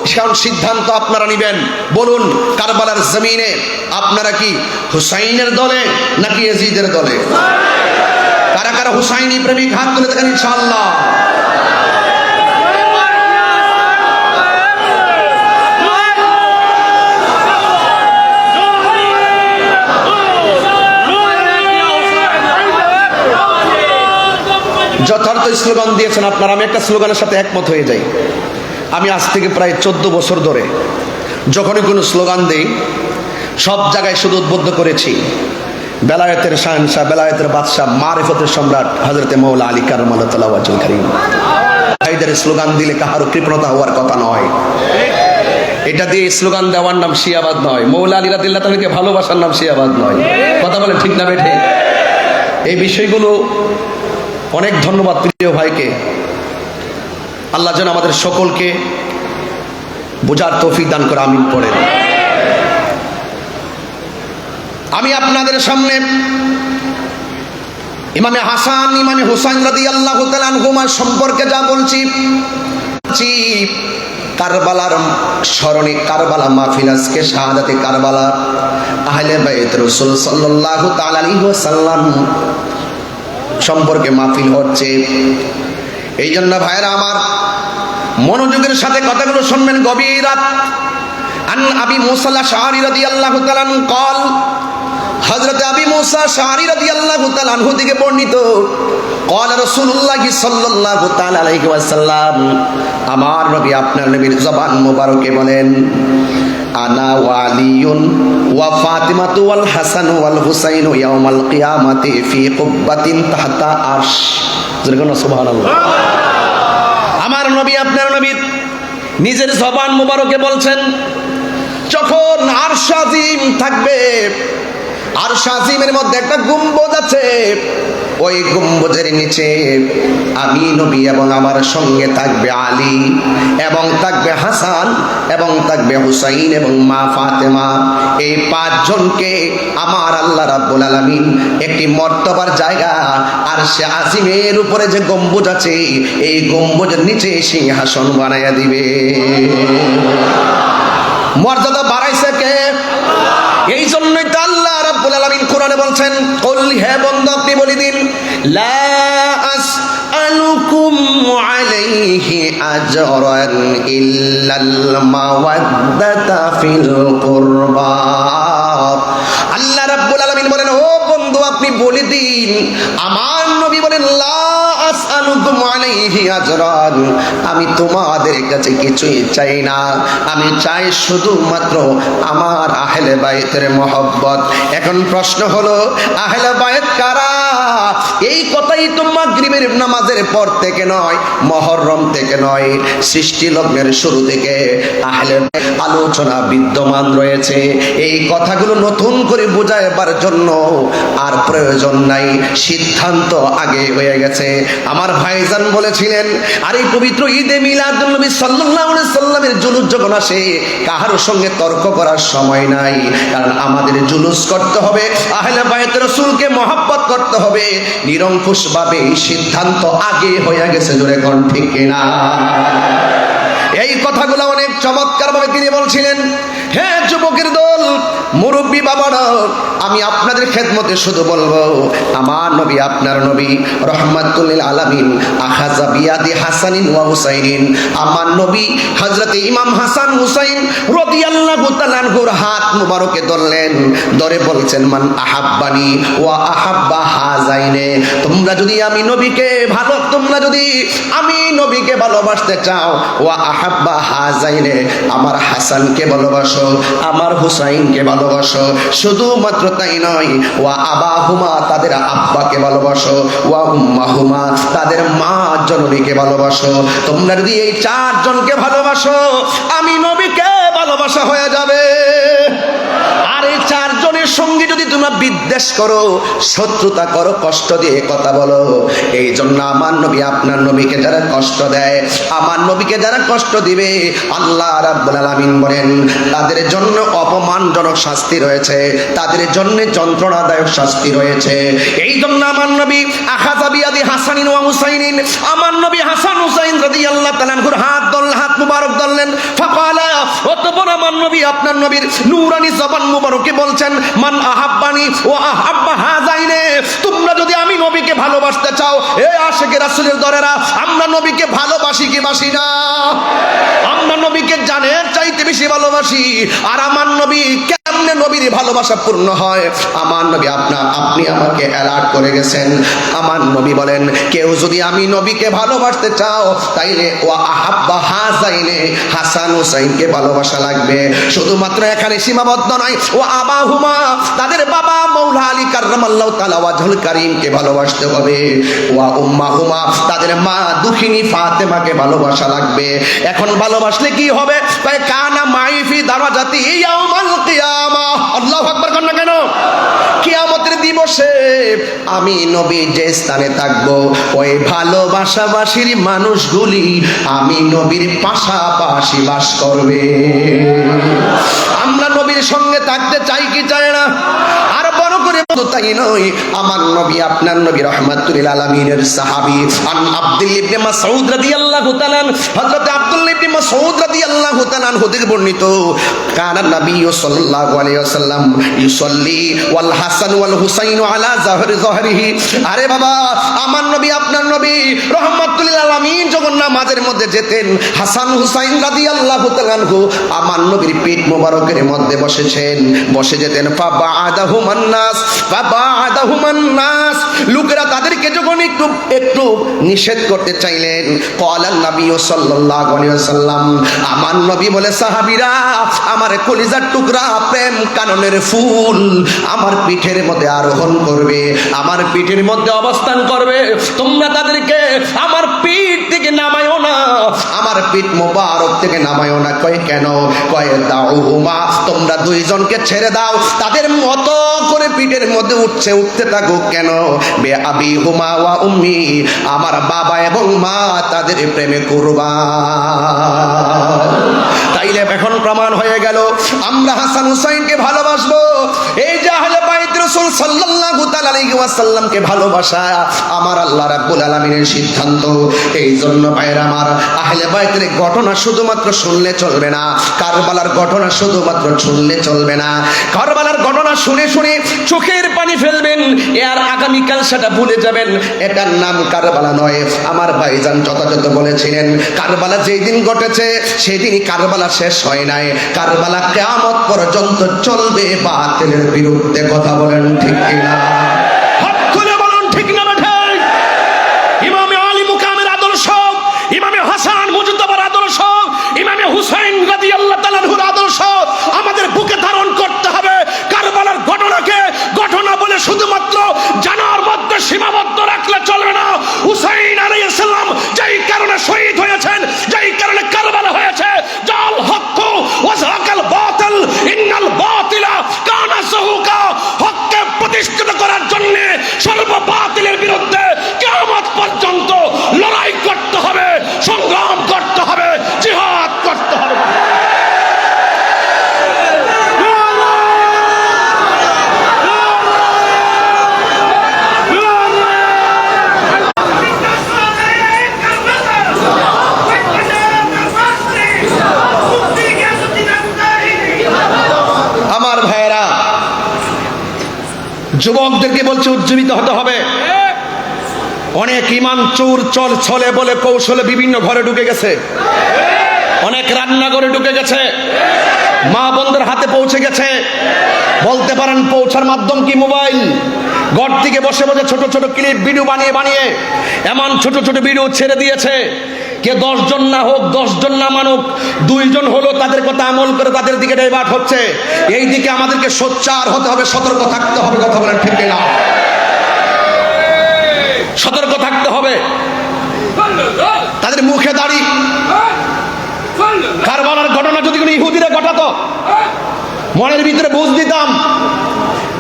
সেরকম সিদ্ধান্ত আপনারা নেবেন। বলুন, কারবালার জমিনে আপনারা কি হুসাইনের দলে নাকি ইয়াজিদের দলে? কারা কারা হুসাইনি প্রেমিক হাত তুলে দেখেন ইনশাআল্লাহ। যথার্থ স্লোগান দিয়েছেন আপনারা। আমি একটা স্লোগানের সাথে একমত হয়ে যাই। আমি আজ থেকে প্রায় 14 বছর ধরে যখনই কোনো স্লোগান দেই, সব জায়গায় শুধু উদ্বুদ্ধ করেছি বেলায়েতের শাহনশাহ, বেলায়েতের বাদশাহ, মারিফতের সম্রাট হযরতে মাওলা আলী কাররামাল্লাহু ওয়াজহুল কারীম। ভাইদের স্লোগান দিলে কাহারও কৃপণতা হওয়ার কথা নয়। এটা দিয়ে স্লোগান দেওয়ার নাম শিয়াবাদ নয়। মাওলা আলী রাদিয়াল্লাহু তাআলাকে ভালোবাসার নাম শিয়াবাদ নয়। কথা বলেন ঠিক না বেঠে? এই বিষয়গুলো অনেক ধন্যবাদ প্রিয় ভাইকে। আল্লাহ যেন আমাদের সকলকে বোঝার তৌফিক দান করে, আমিন পড়েন। আমি আপনাদের সামনে ইমামে হাসান, ইমামে হুসাইন রাদিয়াল্লাহু তাআলা আনহুমা সম্পর্কে যা বলছি, কারবালার স্মরণে কারবালা মাহফিল, আজকে শাহাদাতে কারবালা আহলে বাইত রাসূল সাল্লাল্লাহু তাআলা আলাইহি ওয়াসাল্লাম সম্পর্কে মাহফিল হচ্ছে। এই জন্য ভাইরা আমার, মনোযোগের সাথে কথাগুলো শুনবেন গভীর রাত। আন আবি মুসা আল-আশআরী রাদিয়াল্লাহু তাআলা আনহু قال, হযরত আবি মুসা আল-আশআরী রাদিয়াল্লাহু তাআলা আনহু থেকে বর্ণিত, قال রাসূলুল্লাহ সাল্লাল্লাহু তাআলা আলাইহি ওয়াসাল্লাম, আমার নবী আপনার নবীর জবান মোবারকে বলেন, আনা ওয়ালিয়ুন ওয়া ফাতিমাতু ওয়াল হাসান ওয়াল হুসাইন ইয়াউমাল কিয়ামাতি ফি কুব্বাতিন তাহতা আরশ। সুবহানাল্লাহ। আমার নবী আপনার নবী নিজের জবান মোবারকে বলছেন, যখন আরশ আজিম থাকবে, আরশ আজিমের মধ্যে একটা গম্বুজ আছে, ওই গম্বুজের নিচে আমি নবী এবং আমার সঙ্গে থাকবে আলী এবং থাকবে হাসান এবং থাকবে হুসাইন এবং মা ফাতেমা। এই পাঁচজনকে আমার আল্লাহ রাব্বুল আলামিন একটি মর্তবার জায়গা আর সে আজিমের উপরে যে গম্বুজ আছে এই গম্বুজের নিচে সিংহাসন বানাইয়া দিবে। মর্যাদা বাড়াইছে কে? এই জন্যই তো আল্লাহ রাব্বুল আলামিন কোরআনে বলছেন, কুল, হে বন্ধু আপনি বলে দিন, লা আসআলুকুম আলাইহি আজরান ইল্লাল মাওয়াদ্দাতা ফিল কুরবা। আল্লাহ রাব্বুল আলামিন বলেন, ও বন্ধু আপনি বলে দিন, আমার নবী বলেন, লা আসআলুকুম আলাইহি আজরান, আমি তোমাদের কাছে কিছুই চাই না, আমি চাই শুধুমাত্র আমার আহলে বাইতের মহব্বত। এখন প্রশ্ন হলো, আহলে বাইত কারা? এই কথাই তো মাগরিবের নামাজের পর থেকে নয়, মুহররম থেকে নয়, সৃষ্টি লগ্নের শুরু থেকে আহলে আলোচনা বিদ্যমান রয়েছে। এই কথাগুলো নতুন করে বুঝাইবার জন্য আর প্রয়োজন নাই, সিদ্ধান্ত আগে হয়ে গেছে। আমার ভাইজান বলেছিলেন, আর এই পবিত্র ঈদে মিলাদুন নবী সাল্লাল্লাহু আলাইহি সাল্লামের জুলুস যখন আসে কাহার সঙ্গে তর্ক করার সময় নাই, কারণ আমাদের জুলুস করতে হবে, আহলে বাইত রাসূলকে মহব্বত করতে হবে। নিরঙ্কুশ ভাবে সিদ্ধান্ত আগে হয়ে গেছে, জোরে কোন ঠিক কিনা? এই কথাগুলো অনেক চমৎকার ভাবে তিনি বলছিলেন। হে যুবকের দল, মুরব্বী বাবারা, আমি আপনাদের খেদমতে শুধু বলবো, আমার নবী আপনার নবী রহমাতুল লিল আলামিন আখাযা বিয়াদি হাসানিন ওয়া হুসাইনিন, আমার নবী হযরতে ইমাম হাসান হুসাইন রাদিয়াল্লাহু তাআলা আনহুর হাত মুবারকে ধরলেন, ধরে বলছেন, মান আহাব্বানি ওয়া আহাব্বা হাযাইনে, তোমরা যদি আমি নবীকে ভালোবাসতে চাও, ওয়া আহাব্বা হাযাইনে, আমার হাসানকে ভালোবাসো, আমার হুসাইনকে ভালোবাসো। শুধুমাত্র তাই নয়, ওয়া আবাহুমা, তাদের আব্বাকে ভালোবাসো, ওয়া উম্মাহুমা, তাদের মা জননীকে ভালোবাসো। তোমরা যদি এই চারজনকে ভালোবাসো, আমি নবীকে ভালোবাসা হয়ে যাবে। আর এই চারজনের সঙ্গে যদি তোমরা বিদ্বেষ করো, শত্রুতা করো, কষ্ট দিয়ে কথা বলো, এই জন্য আমার নবী আপনার নবীকে যারা কষ্ট দেয়, আমার নবীকে যারা কষ্ট দিবে, আল্লাহ রাব্বুল আলামিন বলেন তাদের জন্য অপমানজনক শাস্তি রয়েছে, তাদের জন্য যন্ত্রণাদায়ক শাস্তি রয়েছে। এই জন্য আমার নবী আখাযা বিয়াদি হাসানিন ওয়া হুসাইনিন, আমার নবী হাসান হুসাইন রাদিয়াল্লাহু তাআলা আনহুর হাত মুবারক ধরলেন। ফাকালা, অতঃপর আমার নবী আপনার নবীর নূরানি জবান মুবারকে বলছেন, মান আহাব্বানি ওয়া আহাব্বা হাযাইনে, তোমরা যদি আমি নবীকে ভালোবাসতে চাও, এ আশিকে রাসূলের দরেরা, আমরা নবীকে ভালোবাসি কি বাসি না? আমরা নবীকে জানের চাইতে বেশি ভালোবাসি। আর আমার নবী কেমনে নবীর ভালোবাসা পূর্ণ হয়? আমার নবী আপনি আমাকে অ্যালার্ট করে গেছেন। আমার নবী বলেন, কেউ যদি আমি নবীকে ভালোবাসতে চাও, তাইলে ওয়া আহাব্বা হাযাইনে, হাসান হুসাইনকে ভালোবাসা লাগবে। শুধুমাত্র এখানে সীমাবদ্ধ নয়, ও আবাহুমা, তাদের বাবা মাওলা আলী কাররামাল্লাহু তাআলা ওয়াজহুল কারীমকে ভালোবাসতে হবে। ওয়া উম্মাহুমা, তাদের মা দুখিনী ফাতেমাকে ভালোবাসা লাগবে। এখন ভালোবাসলে কি হবে? তাই কানা মাইফি দারাজাতি ইয়াউমাল কিয়ামা, আল্লাহু আকবার কর না কেন? কিয়ামতের দিবসে আমি নবী যে স্থানে থাকবো, ওই ভালোবাসাবাসীর মানুষগুলি আমি নবীর পাশাপাশি বাস করবে। আমরা নবীর সঙ্গে থাকতে চাই কি চাই না? আর বড় করে তাই নয়, আমার নবী আপনার নবী রাহমাতুল লিল আলামিনের সাহাবী আন আব্দুল্লাহ ইবনে মাসউদ রাদিয়াল্লাহু তাআলা, হযরত আব্দুল্লাহ ইবনে মাসউদ রাদিয়াল্লাহু তাআলা হতে বর্ণিত, কানা নবী সাল্লাল্লাহু আলাইহি ওয়াসাল্লাম ইউসাল্লি ওয়াল হাসান ওয়াল হুসাইন আলা যাহরিহি। আরে বাবা, আমার নবী আপনার নবী রাহমাতুল লিল আলামিন যখন নামাজের মধ্যে যেতেন, হাসান হুসাইন রাদিয়াল্লাহু তাআলা আমার নবীর পিঠ মোবারকের মধ্যে বসে যেতেন। ফাবাআদাহুমান নাস, লোকেরা তাদেরকে যখন একটু নিষেধ করতে চাইলেন, ক্বালান নবী সাল্লাল্লাহু আলাইহি ওয়াসাল্লাম, আমার নবী বলে, সাহাবীরা, আমার কলিজার টুকরা প্রেম কাননের ফুল আমার পিঠের মধ্যে আরোহণ করবে, আমার পিঠের মধ্যে অবস্থান করবে। তোমরা তাদেরকে আমার পিঠ থেকে থেকে নামায়ও না, আমার পিঠ মোবারক থেকে নামায়ও না। কয় কেন? কয় দাউহুমা, তোমরা দুইজনকে ছেড়ে দাও, তাদের মতো করে পিঠের মধ্যে উঠতে থাকুক। কেন? বে আবি হুমা ওয়া উম্মি, আমার বাবা এবং মা তাদের প্রেমে কুরবান। তাইলে এখন প্রমাণ হয়ে গেল আমরা হাসান হুসাইনকে ভালোবাসবো। এই যে আহলে বাইত রাসূল সাল্লাল্লাহু তাআলা আলাইহি ওয়াসাল্লামকে ভালোবাসা আমার আল্লাহ রাব্বুল আলামিনের সিদ্ধান্ত। এই জন্য ভাইরা আমার, আহলে বাইতের ঘটনা শুধুমাত্র শুনলে চলবে না, কারবালার ঘটনা শুধুমাত্র শুনলে চলবে না। কারবালার ঘটনা শুনে শুনে চোখের পানি ফেলবেন, আর আগামীকাল সেটা ভুলে যাবেন। এটার নাম কারবালা নয়। আমার ভাইজান যথাযথ বলেছিলেন, কারবালা যেই দিন ঘটেছে সেই দিনই কারবালা শেষ হয় নাই। কারবালা কিয়ামত পর্যন্ত চলবে বাতিলের বিরুদ্ধে। কথা বলেন ঠিক কিনা? হাত তুলে বলুন ঠিক না বেঠিক? ইমামে আলী মুকামের আদর্শ, ইমামে হাসান মুজতবার আদর্শ, ইমামে হুসাইন রাদিয়াল্লাহু তাআলা আনহুর আদর্শ আমাদের বুকে ধারণ করতে হবে। কারবালার ঘটনাকে ঘটনা বলে শুধুমাত্র জানার মধ্যে সীমাবদ্ধ রাখলে চলবে না। হুসাইন আলাইহিস সালাম যেই কারণে শহীদ হয়েছেন, যেই কারণে কারবালা হয়েছে, জাল হক ওয়া যাকাল বাতিল ইন্নাল বাতিলা কানা যাহুকা, হককে প্রতিষ্ঠিত করার জন্য সর্ব বাতিলের বিরুদ্ধে কিয়ামত পর্যন্ত লড়াই করতে হবে, সংগ্রাম করতে হবে, জিহাদ করতে হবে। আমার ভাইয়েরা, যুবকদেরকে বলছে উজ্জীবিত হতে হবে। অনেক ইমান চোর চল ছলে বলে কৌশলে বিভিন্ন ঘরে ঢুকে গেছে, অনেক রান্নাঘরে ঢুকে গেছে, মা বোনদের হাতে পৌঁছে গেছে। বলতে পারেন পৌঁছার মাধ্যম কি? মোবাইল। ঘর থেকে বসে বসে ছোট ছোট ক্লিপ ভিডিও বানিয়ে বানিয়ে এমন ছোট ছোট ভিডিও ছেড়ে দিয়েছে। কে 10 জন না হোক, 10 জন না মানুক, 2 জন হলো তাদের কথা আমল করে তাদের দিকে ডাইভার্ট হচ্ছে। এই দিকে আমাদেরকে সোচ্চার হতে হবে, সতর্ক থাকতে হবে। কথা বলেন ঠিক না? সতর্ক থাকতে হবে। তাদের মুখে দাড়ি। কারবালার ঘটনা যদি কোনো ইহুদিরা ঘটাতো, মনের ভিতরে বুঝ দিতাম।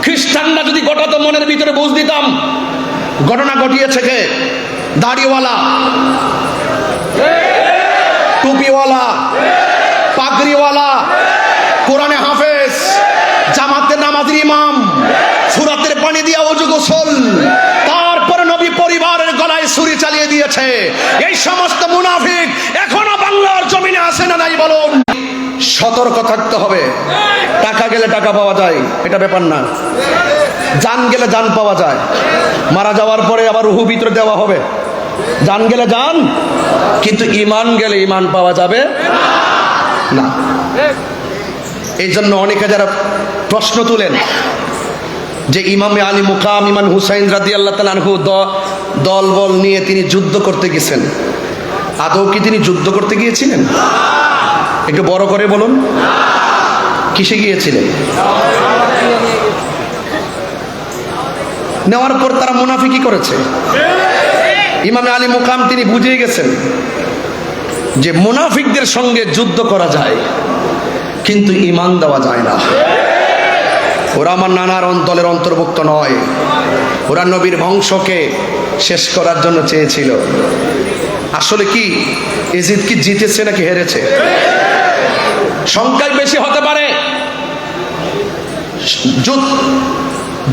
খ্রিস্টানরা যদি ঘটাতো, মনের ভিতরে বুঝ দিতাম। ঘটনা ঘটিয়েছে কে? দাড়িওয়ালা, টুপিওয়ালা, পাগড়িওয়ালা, কোরআনে হাফেজ, জামাতে নামাজের ইমাম, ফুরাতের পানি দিয়া ওযু গোসল, তারপরে নবী পরিবারের গলায় ছুরি চালিয়ে দিয়েছে। এই সমস্ত মুনাফিক এখনো বাংলার জমিনে আছে না নাই বলুন? সতর্ক থাকতে হবে। টাকা গেলে টাকা পাওয়া যায়, এটা ব্যাপার না। জান গেলে জান পাওয়া যায়। মারা যাওয়ার পরে আবার রূহ ভিতরে দেওয়া হবে। জান গেলে জান, কিন্তু ইমান গেলে ইমান পাওয়া যাবে না। এই জন্য অনেকে যারা প্রশ্ন তুলেন যে ইমামে আলী মুকাম ইমাম হুসাইন রাদিয়াল্লাহু তাআলা আনহু দলবল নিয়ে তিনি যুদ্ধ করতে গেছেন, আদৌ কি তিনি যুদ্ধ করতে গিয়েছিলেন? একটু বড় করে বলুন, কিসে গিয়েছিলেন? নেওয়ার পর তারা মুনাফিকি করেছে। ইমামে আলী মুকাম তিনি বুঝে গেছেন যে মুনাফিকদের সঙ্গে যুদ্ধ করা যায়, কিন্তু ঈমান দেওয়া যায় না। ওরা আমার নানার দলের অন্তর্ভুক্ত নয়, ওরা নবীর বংশকে শেষ করার জন্য চেয়েছিল। আসলে কি ইয়াজিদ কি জিতেছে নাকি হেরেছে? সংখ্যায় বেশি হতে পারে।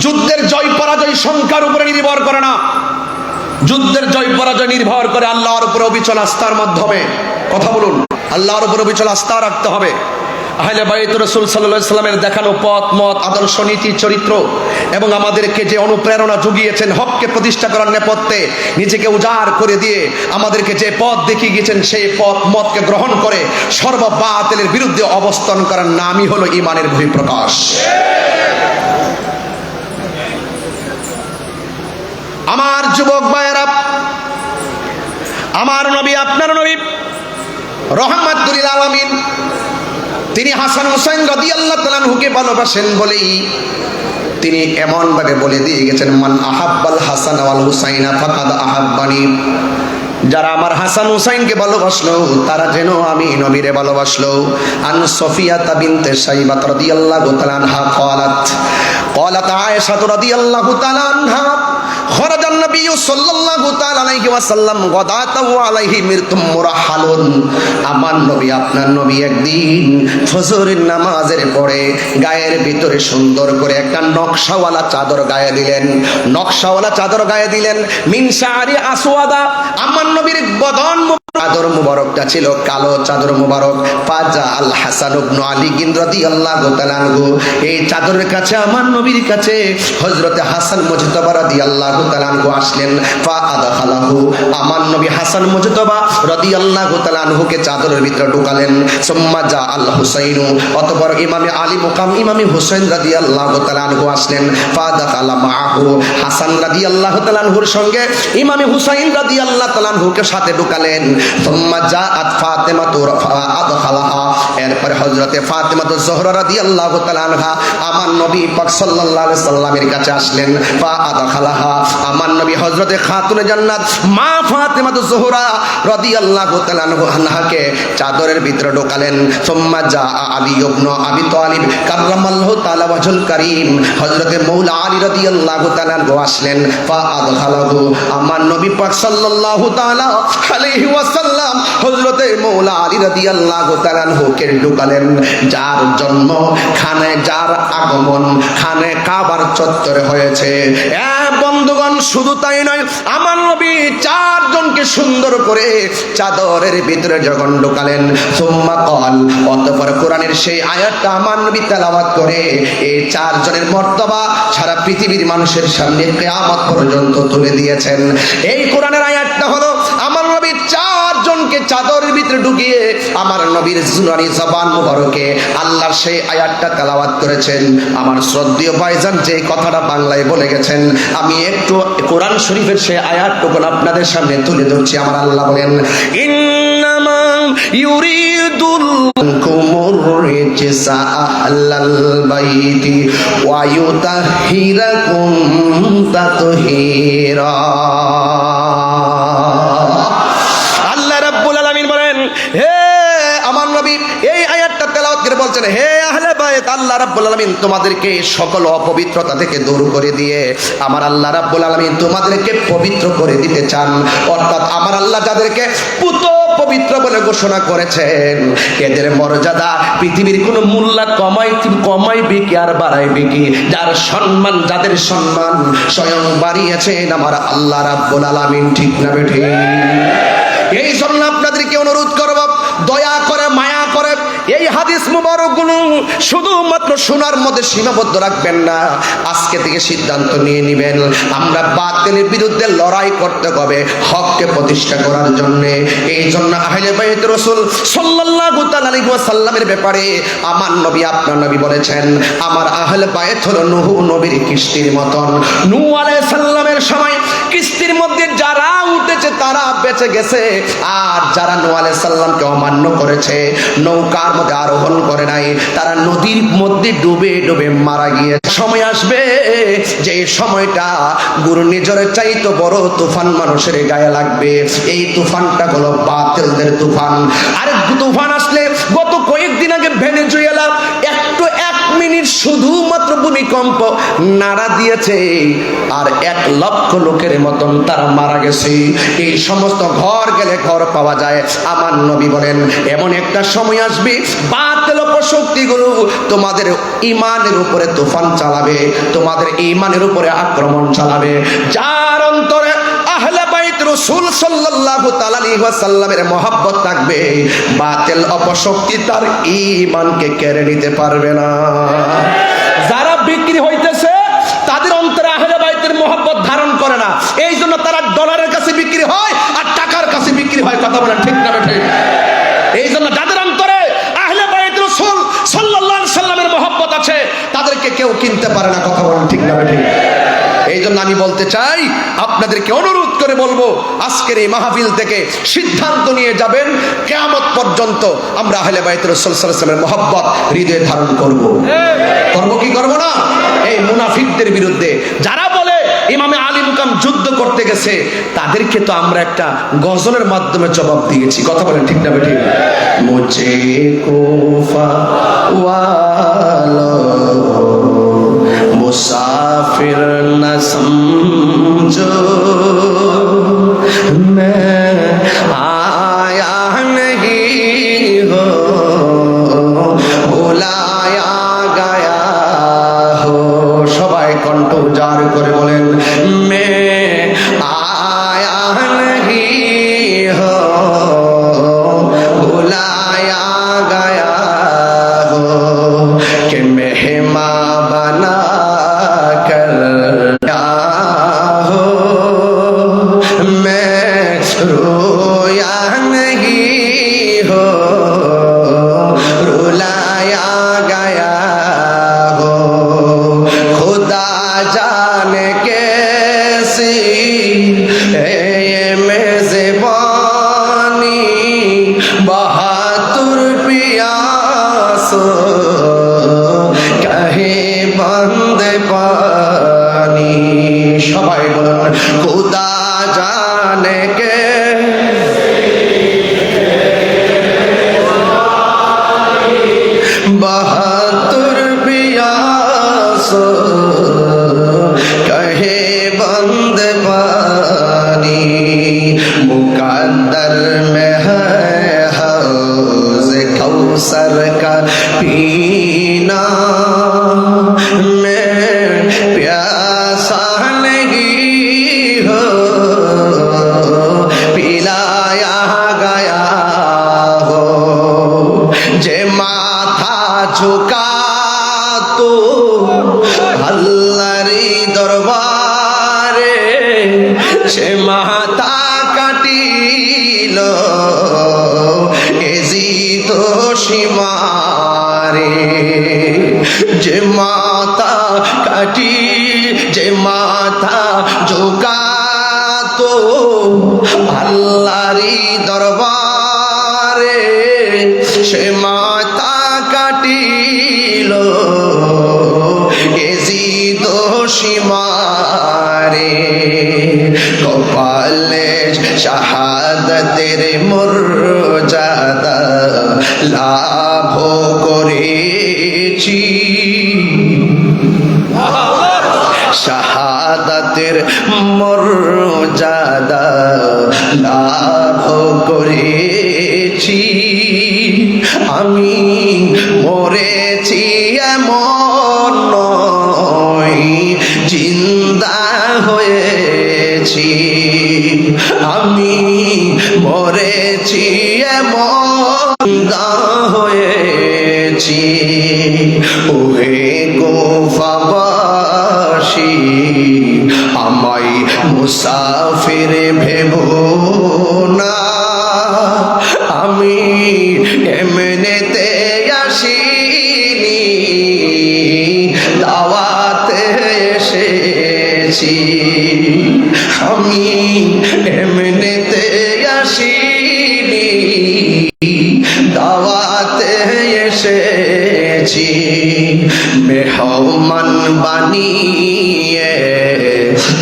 যুদ্ধের জয় পরাজয় সংখ্যার উপরে নির্ভর করে না, যুদ্ধের জয় পরাজয় নির্ভর করে আল্লাহর উপরে অবিচল আস্থার মাধ্যমে। কথা বলুন, আল্লাহর উপরে অবিচল আস্থা রাখতে হবে। আহলে বাইত রাসূল সাল্লাল্লাহু আলাইহি সাল্লামের দেখানো পথ মত আদর্শ নীতি চরিত্র এবং আমাদেরকে যে অনুপ্রেরণা জুগিয়েছেন হককে প্রতিষ্ঠা করার নেপথ্যে নিজেকে উজাড় করে দিয়ে আমাদেরকে যে পথ দেখিয়ে গিয়েছেন, সেই পথ মতকে গ্রহণ করে সর্ব বাতিলের বিরুদ্ধে অবস্থান করার নামই হলো ঈমানের বহিঃপ্রকাশ। আমার যুবক ভাইয়েরা, আমার নবী আপনার নবী রহমাতুল লিল আলামিন, তিনি হাসান হুসাইন রাদিয়াল্লাহু তাআলা আনহুকে ভালোবাসেন বলেই তিনি এমন ভাবে বলে দিয়ে গেছেন, মান আহাব্বাল হাসান ওয়াল হুসাইনা ফাকাদ আহাব্বানি। যারা আমার হাসান হুসাইনকে ভালোবাসলো তারা যেন আমি নবীরে ভালোবাসলো। আন সফিয়াতা বিনতে সাইবাত রাদিয়াল্লাহু তাআলা আনহা قالت عائشة رضي الله تعالى عنها خرج النبي صلى الله تعالى عليه وسلم غداة وعليه مرط مرحل। আমার নবী আপনার নবী একদিন ফজরের নামাজের পরে গায়ের ভিতরে সুন্দর করে একটা নকশাওয়ালা চাদর গায়ে দিলেন, নকশাওয়ালা চাদর গায়ে দিলেন। মিন শাআরি আসওয়াদা, আমার নবীর বদন চাদর মুবারকটা ছিল কালো চাদর মুবারক। ফাজা আল হাসান ইবনে আলী রাদিয়াল্লাহু তাআলা আনহু, এই চাদরের কাছে আমার নবীর কাছে হযরতে হাসান মুজতবা রাদিয়াল্লাহু তাআলা আনহু আসলেন। ফা আদখালাহু, আমার নবী হাসান মুজতবা রাদিয়াল্লাহু তাআলা আনহুকে চাদরের ভিতরে ঢুকালেন। সুম্মা জা আল হুসাইন, অতঃপর ইমামে আলী মুকাম ইমামে হুসাইন রাদিয়াল্লাহু তাআলা আনহু আসলেন। ফা দাখালা মাআহু, হাসান রাদিয়াল্লাহু তাআলা আনহুর সঙ্গে ইমামে হুসাইন রাদিয়াল্লাহু তাআলা আনহুকে সাথে ঢুকালেন। সুম্মা জাআত ফাতিমা আদখালাহা, এরপর হযরতে ফাতিমা জোহরা রাদিয়াল্লাহু তাআলা আনহা আমার নবী পাক সাল্লাল্লাহু আলাইহি সাল্লামের কাছে আসলেন। ফা আদখালাহা, আমার নবী হযরতে খাতুনে জান্নাত মা ফাতিমা জোহরা রাদিয়াল্লাহু তাআলা আনহাকে চাদরের ভিতরে ঢোকালেন। সুম্মা জাআ আলী ইবনে আবি তালিব কাররামাল্লাহু তাআলা ওয়াজহুল কারীম, হযরতে মাওলা আলী রাদিয়াল্লাহু তাআলা আনহু আসলেন। ফা আদখালাহু, আমার নবী পাক সাল্লাল্লাহু তাআলা আলাইহি ওয়াসাল্লাম হযরতে মাওলা আলী রাদিয়াল্লাহু তাআলা আনহুকে ঢোকালেন। যার জন্ম খানে, যার আগমন খানে কাবার চত্বরে হয়েছে। বন্ধুগণ, শুধু তাই নয়, আমার নবী চারজনকে সুন্দর করে চাদরের ভিতরে যখন ঢোকালেন, সুম্মা ক্বাল, অতঃপর কোরআনের সেই আয়াতটা আমার নবী তেলাওয়াত করে এই চারজনের মর্তবা সারা পৃথিবীর মানুষের সামনে কিয়ামত পর্যন্ত তুলে দিয়েছেন। এই কোরআনের আয়াতটা হলো আমার নবী চারজনকে চাদরের ভিতরে ঢুকিয়ে আমার নবীর জুনারি জবান মুবারকে আল্লাহর সেই আয়াতটা তেলাওয়াত করেছেন। আমার শ্রদ্ধেয় ভাইজান যে কথাটা বাংলায় বলে গেছেন, আমি একটু কোরআন শরীফের সেই আয়াতটুকু আপনাদের সামনে তুলে ধরছি। আমার আল্লাহ বলেন, ইন্নামা ইউরিদুল কুমুর রিজসা আহলাল বাইতি ওয়া ইউতাহিরাকুম তাতহীরা। হে আমার নবী এই আয়াতটা তেলাওয়াত করে বলছেন, হে আহলে বাইত, আল্লাহ রাব্বুল আলামিন তোমাদেরকে সকল অপবিত্রতা থেকে দূর করে দিয়ে আমার আল্লাহ রাব্বুল আলামিন তোমাদেরকে পবিত্র করে দিতে চান। অর্থাৎ আমার আল্লাহ যাদেরকে পুত পবিত্র বলে ঘোষণা করেছেন, এদের মর্যাদা পৃথিবীর কোনো মূল্য কমাইবে কি আর বাড়াইবে কি? যার সম্মান, যাদের সম্মান স্বয়ং বাড়িয়েছেন আমার আল্লাহ রাব্বুল আলামিন। ঠিক না বেঠিক? এই জন্য আপনাদেরকে অনুরোধ করব, দয়া করে মায়া করে এই হাদিস মুবারকগুলো শুধুমাত্র শোনার মধ্যে সীমাবদ্ধ রাখবেন না। আজকে থেকে সিদ্ধান্ত নিয়ে নেবেন, আমরা বাতিলের বিরুদ্ধে লড়াই করতে হবে হককে প্রতিষ্ঠা করার জন্য। এই জন্য আহলে বাইত রাসূল সাল্লাল্লাহু তাআলা আলাইহি ওয়াসাল্লামের ব্যাপারে আমার নবী, আপনার নবী বলেছেন, আমার আহলে বাইত হলো নূহ নবীর কিস্তির মতন। নূহ আলাইহিস সালামের সময় কিস্তির মধ্যে যারা উঠেছে তারা বেঁচে গেছে, আর যারা নূহ আলাইহিস সালামকে অমান্য করেছে, নৌকার মধ্যে আরোহণ করে নাই, তারা নদীর মধ্যে ডুবে ডুবে মারা গিয়েছে। সময় আসবে যে সময়টা ঘূর্ণিঝড়ের চাইতে বড় তুফান মানুষের গায়ে লাগবে। এই তুফানটা হলো বাতিলদের তুফান। আর তুফান আসলে গত কয়েকদিন আগে ভেনেজুয়েলা একটু 1 মিনিট শুধুমাত্র ভূমিকম্প নাড়া দিয়েছে, আর 1 লক্ষ লোকের মতন তারা মারা গেছে। এই সমস্ত ঘর গেলে ঘর পাওয়া যায়। আমার নবী বলেন, এমন একটা সময় আসবে বাতিল অপশক্তিগুলো তোমাদের ঈমানের উপরে তুফান চালাবে, তোমাদের ঈমানের উপরে আক্রমণ চালাবে। যার অন্তরে আহলে বাইত রাসূল সাল্লাল্লাহু তাআলা আলাইহি ওয়াসাল্লামের মহব্বত থাকবে, বাতিল অপশক্তি তার ঈমানকে কেড়ে নিতে পারবে না। যারা বিক্রি হইতেছে তাদের অন্তরে আহলে বাইতের মহব্বত ধারণ করে না, এই জন্য তারা ডলারের কাছে বিক্রি হয় আর টাকার কাছে বিক্রি হয়। কথা বলেন ঠিক না ঠিক? এই জন্য যাদের অন্তরে আহলে বাইত রাসূল সাল্লাল্লাহু আলাইহি সাল্লামের মহব্বত আছে তাদেরকে কেউ কিনতে পারে না। কথা বলেন ঠিক না ঠিক? এই জন্য আমি বলতে চাই, আপনাদেরকে অনুরোধ করে বলবো, আজকের এই মাহফিল থেকে সিদ্ধান্ত নিয়ে যাবেন কিয়ামত পর্যন্ত আমরা আহলে বাইত রাসূল সাল্লাল্লাহু আলাইহি ওয়াসাল্লামের মহব্বত হৃদয়ে ধারণ করব। করব কি করব না? এই মুনাফিকদের বিরুদ্ধে যারা বলে ইমামে আলী মুকাম যুদ্ধ করতে গেছে, তাদেরকে তো আমরা একটা গজলের মাধ্যমে জবাব দিয়েছি। কথা বলেন ঠিক না বেঠিক? মুঝে কুফা ওয়ালো মুসাফির না সমঝো, मैं आया नहीं हो बुलाया गया हो। সবাই কণ্ঠ উজাড় করে বলেন, मैं आया नहीं हो बुलाया गया हो कि मेहमान बना कर हो, मैं रोया नहीं हो रुलाया गया हो। खुदा जाने कैसी ये मेज़बानी, बहादुर प्यासो कहीं बंद पानी। সবাই বলেন, खुदा जाने के बहादुर प्यासो कहे बंद पानी। मुकद्दर में है हौज़ कौसर का पीना, मैं प्यासा नहीं हो पिलाया गया हो। जे माथा झुका तो আল্লাহরই দরবারে, সে মাথা কাটিল এজিদ সীমারে। যে মাথা কাটি, যে মাথা ঝুকাতো আল্লাহরই দরবারে, সে মাথা কাটিল এজিদ সীমারে। কপালে শাহাদাতের মর্যাদা লাভ করেছি, শাহাদাতের মর্যাদা লাভ করেছি। আমি মরেছি এমন নয়, জিন্দা হয়েছি। আমি মরেছি এমন জিন্দা হয়েছি। ওহে কুফাবাসী, আমায় মুসাফির ভেবো না, আমি এমনিতে আসিনি, দাওয়াতে এসেছি। আমি এমনিতে আসিনি, দাওয়াতে এসেছি। মেহমান বানিয়ে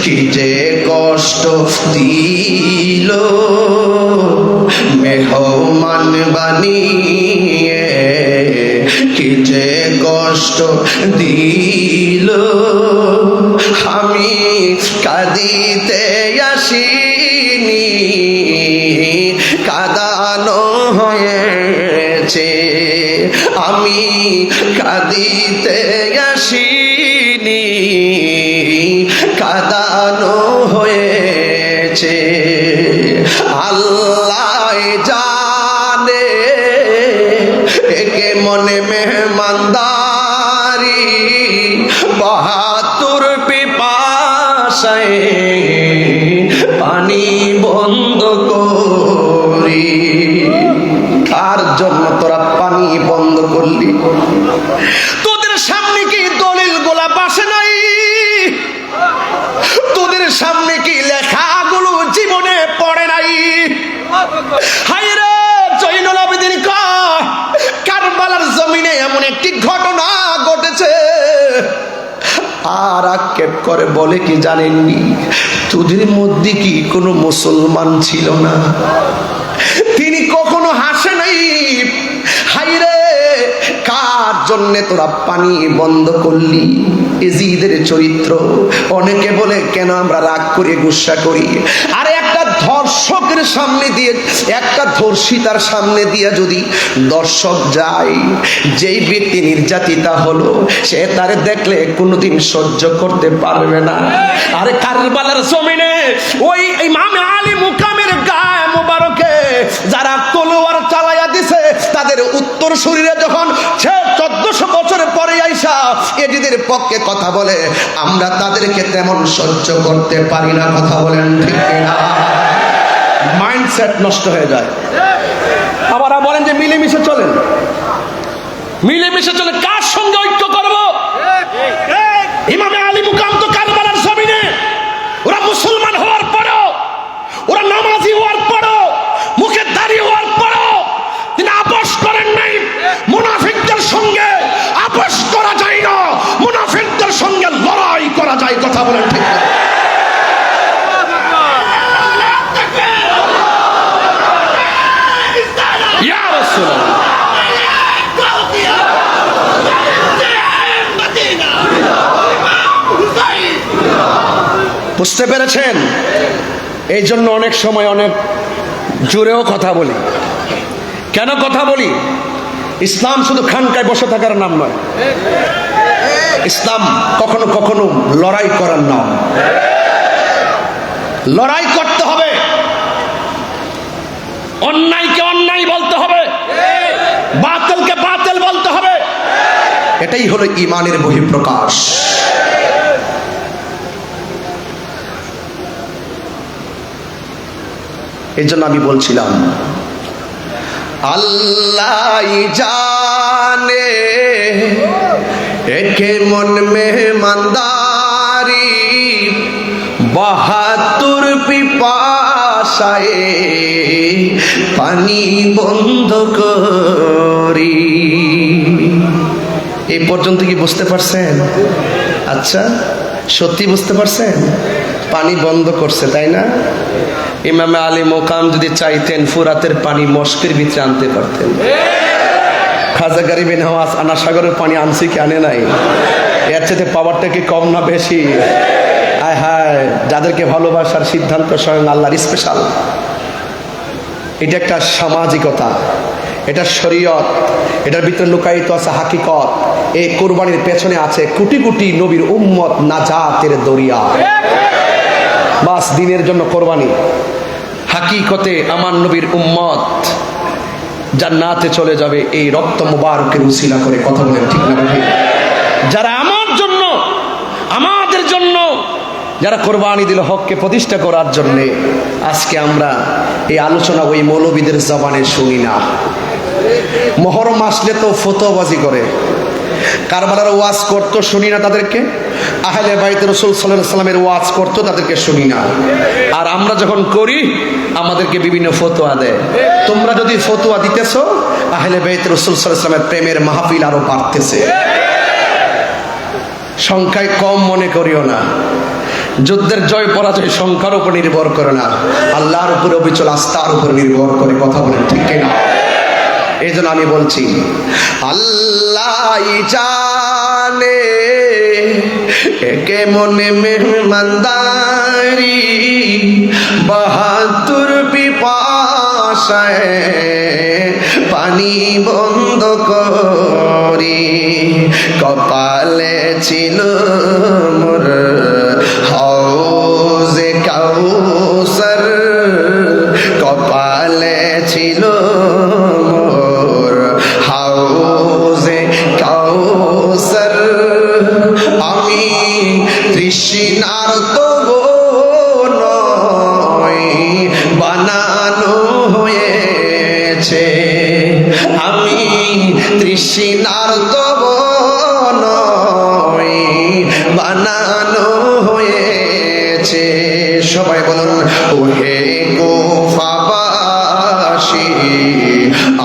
কি যে কষ্ট দিল, মেহমান বানিয়ে কি যে কষ্ট দিল। আমি কাঁদিতে আসিনি, কাঁদানো হয়েছে। আমি কাঁদিতে আসিনি, কাঁদানো হয়েছে। আল্লাহ জানে একে মনে মেহমানদারি, বাহাতুর পিপাসায় পানি বন্ধ করি। কার জন্য তোরা পানি বন্ধ করলি? তোদের সামনে কি দলিল গোলাপ আসে নাই? তোদের সামনে কি লেখাগুলো জীবনে পড়ে নাই? হায়রে জয়নুল আবেদিন কয়, কারবালার জমিনে এমন একটি ঘটনা ঘটেছে। আর আক্ষেপ করে বলে কি জানেননি? তোদের মধ্যে কি কোনো মুসলমান ছিল না? তিনি কখনো হাসে নাই, হাইরে কার জন্য তোরা পানি বন্ধ করলি? এজিদের চরিত্র। অনেকে বলে কেন আমরা রাগ করে গুসা করি? আরে একটা ধর্ষকের সামনে দিয়ে, একটা ধর্ষিতার সামনে দিয়ে যদি দর্শক যায়, যেই ব্যক্তি নির্যাতিতা হলো সে তারে দেখলে কোনোদিন সহ্য করতে পারবে না। আরে কারবালার জমিনে ওই ইমাম আলী মুকামের গায়ে মোবারকে যারা তলোয়ার চালাইয়া দিছে, তাদের উত্তর শরীরে যখন সে 1400 বছর পরে আইসা এজিদের পক্ষে কথা বলে, আমরা তাদেরকে তেমন সহ্য করতে পারি না। কথা বলেন ঠিক কিনা? মাইন্ডসেট নষ্ট হয়ে যায়। আবার বলেন যে মিলেমিশে চলেন, মিলেমিশে চলে কার সঙ্গে ঐক্য করব? ইমামে আলী মুকাম তো কারবালার জমিনে ওরা মুসলমান হওয়ার পরও, ওরা নামাজি হওয়ার পরও, মুখে দাঁড়িয়ে হওয়ার পরও তিনি আপোষ করেন নাই। মুনাফিকদের সঙ্গে আপোষ করা যায় না, মুনাফিকদের সঙ্গে লড়াই করা যায়। কথা বলেন ঠিক না? ইয়া রাসূলুল্লাহ, বুঝতে পেরেছেন? এই জন্য অনেক সময় অনেক জোরেও কথা বলি। কেন কথা বলি? ইসলাম শুধু খানকায় বসে থাকার নাম নয়, ইসলাম কখনো কখনো লড়াই করার নাম। লড়াই করতে হবে, অন্যায়কে অন্যায় বলতে হবে, বাতিলকে বাতিল বলতে হবে। এটাই হলো ঈমানের বহিঃপ্রকাশ। এই জন্য আমি বলছিলাম, আল্লাহ জানে একে মন মেহমানদারি, 72 পিপাসায় পানি বন্ধ করি। এই পর্যন্ত কি বুঝতে পারছেন? আচ্ছা, সত্যি বুঝতে পারছেন? পানি বন্ধ করছে, তাই না? ইমামে আলী মোকাম যদি চাইতেন ফুরাতের পানি মস্কের ভিতরে আনতে পারতেন। খাজা গরিবে নওয়াজ আনা সাগরের পানি আনছি কি আনে নাই? এর চাইতে পাওয়ারটা কি কম না বেশি? আয় হায়, যাদেরকে ভালোবাসার সিদ্ধান্ত স্বয়ং আল্লাহর স্পেশাল। এটা একটা সামাজিকতা, এটা শরীয়ত, এটার ভিতরে লুকায়িত আছে হাকিকত। এই কোরবানির পেছনে আছে কোটি কোটি নবীর উম্মত নাজাতের দরিয়া। বাস দিনের জন্য কোরবানি, হাকিকতে আমার নবীর উম্মত জান্নাতে চলে যাবে এই রক্ত মুবারকের উসিলা করে। কথা বলেন ঠিক না? যারা আমার জন্য, আমাদের জন্য যারা কোরবানি দিল হককে প্রতিষ্ঠা করার জন্য, আজকে আমরা এই আলোচনা ওই মৌলবীদের জবানে শুনি না। মহরম আসলে তো ফতোয়াবাজি করে, কারবালার ওয়াজ করতো শুনি না তাদেরকে, আহলে বাইত রাসূল সাল্লাল্লাহু আলাইহি ওয়াসাল্লামের ওয়াজ করতো তাদেরকে শুনি না। আর আমরা যখন করি আমাদেরকে বিভিন্ন ফতোয়া দেয়। তোমরা যদি ফতোয়া দিতেছো, আহলে বাইত রাসূল সাল্লাল্লাহু আলাইহি ওয়াসাল্লামের প্রেমের মাহফিল আরো বাড়তেছে। সংখ্যায় কম মনে করিও না। যুদ্ধের জয় পরাজয় সংখ্যার উপর নির্ভর করে না, আল্লাহর উপরে অবিচল আস্থার উপর নির্ভর করে। কথা বলেন ঠিক কিনা? এই জন্য আমি বলছি, আল্লাহ জানে একে মনে মেহমানদারি, 72 পিপাসায় পানি বন্ধ করি। কপালে ছিল মোর হাউজে কাউসার, কপালে ছিল মোর হাউজে কাউসার। আমি তৃষ্ণার তো নয় বানানো হয়েছে, আমি তৃষ্ণার তো নয় বানানো হয়েছে। সবাই বলুন, ওহে কুফাবাসী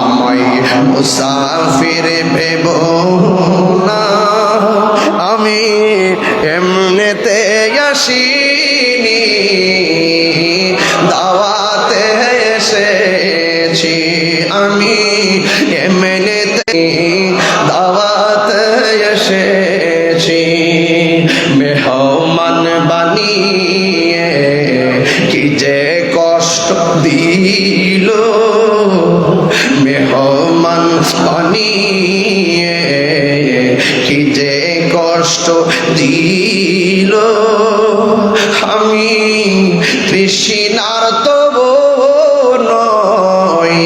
আমায় মুসাফির ভেবো না, আমি এমনেতে আসিনি দিল। আমি তৃষ্ণার তব নয়,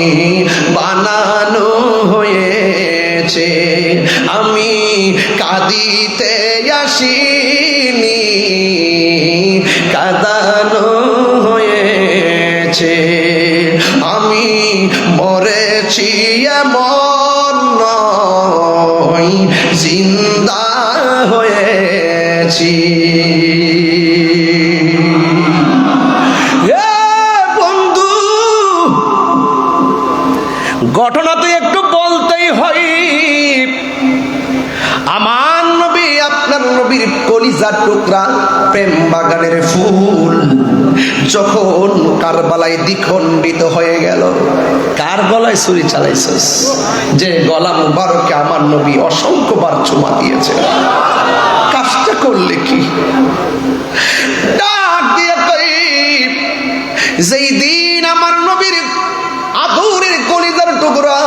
বানানো হয়েছে। আমি কাঁদিতে আসিনি, কাঁদানো হয়েছে। আমি মরেছি এমন নয়, জিন্দা হয়েছি। বন্ধু, ঘটনা তো একটু বলতেই হয়। আমার নবী, আপনার নবীর কলিজার টুকরা, প্রেম বাগানের ফুল, যখন কারবালায় দ্বিখণ্ডিত হয়ে গেল। কার গলায় ছুরি চালাইছিস? যে গলা মুবারকে আমার নবী অসংখ্যবার চুমা দিয়েছে। কাজটা করলে কি? ডাক দিয়ে কই, যেই দিন আমার নবীর আদরের কলিজার টুকরা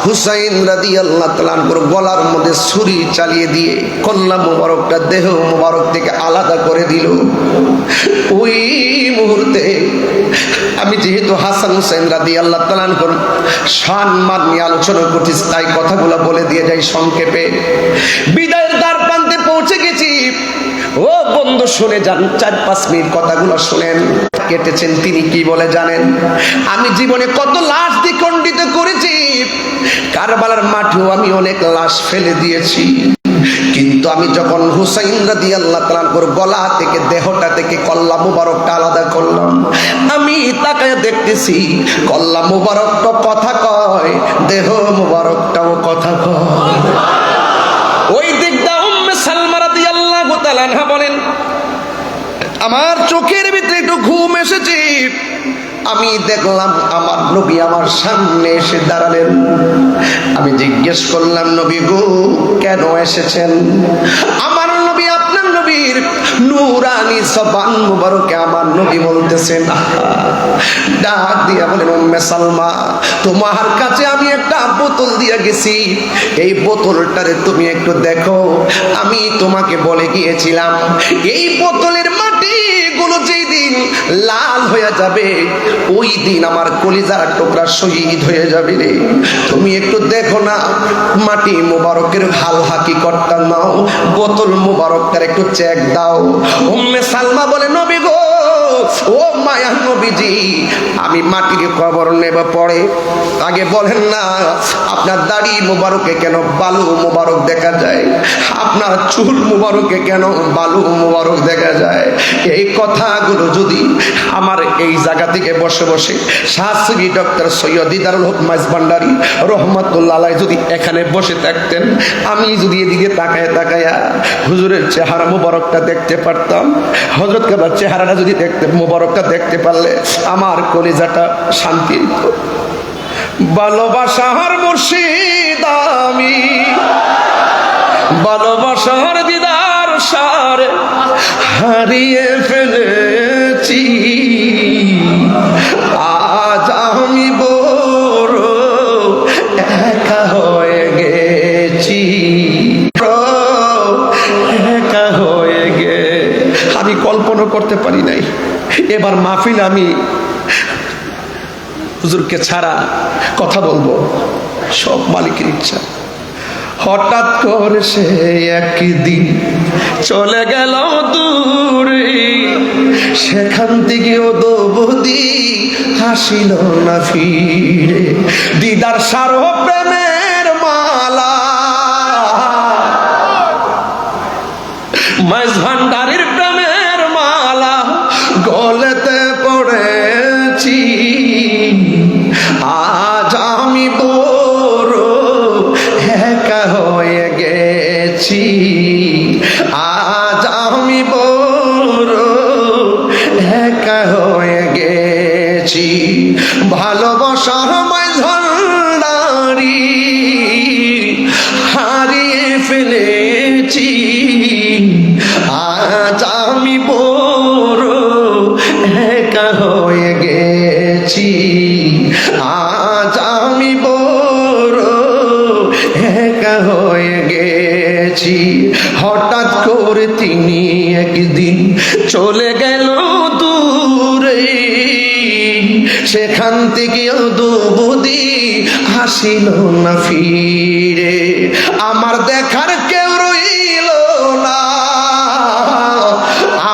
হুসাইন রাদিয়াল্লাহু তাআলা আনহুর গলার মধ্যে ছুরি চালিয়ে দিয়ে কল্লা মুবারকটা দেহ মুবারক থেকে আলাদা করে দিল, ওই মুহূর্তে আমি যেহেতু হাসান হুসাইন রাদিয়াল্লাহু তাআলা আনহুর সম্মান নিয়ে আলোচনা করছি, তাই কথাগুলো বলে দিয়ে যাই সংক্ষেপে। বিদায়ের দ্বার প্রান্তে পৌঁছে গেছি। ও বন্ধু, শুনে যান, 4-5 মিনিট কথাগুলো শুনেন। কেটেছেন তিনি কি বলে জানেন? আমি জীবনে কত লাশ দ্বিখণ্ডিত করেছি, কারবালার মাঠেও আমি অনেক লাশ ফেলে দিয়েছি, কিন্তু আমি যখন হুসাইন রাদিয়াল্লাহু তাআলা আনহুর গলা থেকে, দেহটা থেকে কল্লা মুবারকটা আলাদা করলাম, আমি তাকায় দেখতেছি কল্লা মুবারকটা কথা কয়, দেহ মুবারকটাও কথা কয়। ওই দিকটা উম্মে সালমা রাদিয়াল্লাহু তাআলা আনহা বলেন, আমার চোখের ভিতরে একটু ঘুম এসেছে। আমি দেখলাম আমার নবী আমার সামনে এসে দাঁড়ালেন। আমি জিজ্ঞেস করলাম, নবী গো, কেন এসেছেন? আমার নবী, আপনার নবীর নূরানি জবান মুবারকে আমার নবী বলতেছেন, ডাক দিয়া বলেন, উম্মে সালমা, তোমার কাছে আমি একটা বোতল দিয়ে গেছি, এই বোতলটারে তুমি একটু দেখো। আমি তোমাকে বলে গিয়েছিলাম, এই বোতলের মাটি গুলো যেই দিন লাল হয়ে যাবে, ওই দিন আমার কলিজার টুকরা শহীদ হয়ে যাবে রে। তুমি একটু দেখো না, মাটি মুবারকের হাল হাকিকতটা নাও, বোতল মুবারকটার একটু চেক দাও। উম্মে সালমা বলে, নবী গো, ও মায়ার নবীজি, আমি মাটির কবর নেব পরে, আগে বলেন না আপনার দাড়ি মুবারকে কেন বালু মুবারক দেখা যায়? আপনার চুল মুবারকে কেন বালু মুবারক দেখা যায়? এই কথাগুলো যদি আমার এই জায়গা থেকে বসে বসে শাস্ত্রী ডক্টর সৈয়দ দিদারুল হক মাইজভান্ডারী রহমাতুল্লাহ আলাইহি যদি এখানে বসে থাকতেন, আমি যদি এদিকে তাকায় তাকায়া হুজুরের চেহারা মুবারকটা দেখতে পারতাম, হযরত কাবার চেহারাটা যদি দেখতে মুবারকটা দেখতে পারলে আমার কলিজাটা শান্তি হতো। ভালোবাসার মুর্শিদ আমি, ভালোবাসার দিদার সারে হারিয়ে ফেলেছি, আজ আমি বড় একা হয়ে গেছি, একা হয়ে গে। আমি কল্পনা করতে পারি নাই এবার মাহফিল আমি হুজুরকে ছাড়া কথা বলবো, সব মালিকের ইচ্ছা। হঠাৎ করে সে একদিন চলে গেল দূরে, সেখান থেকে ও দৌবদি হাসিল না ফিরে। দিদার সারো প্রেমের মালা, মাইজভান্ডারীর প্রেমের মালা গলেতে পড়েছি, আজ আমি বড় একা হয়ে গেছি, আজ আমি বড় একা হয়ে গেছি। ভালোবাসার মাইজভান্ডারী হারিয়ে ফেলেছি, আজ আমি বড় একা হয়ে গেছি, আজ আমি বড় একা হয়ে গেছি। দেখেছি হঠাৎ করে তিনি একদিন চলে গেল দূরে, সেখান থেকে দুবুদি হাসিল না ফিরে। আমার দেখার কেউ রইল না,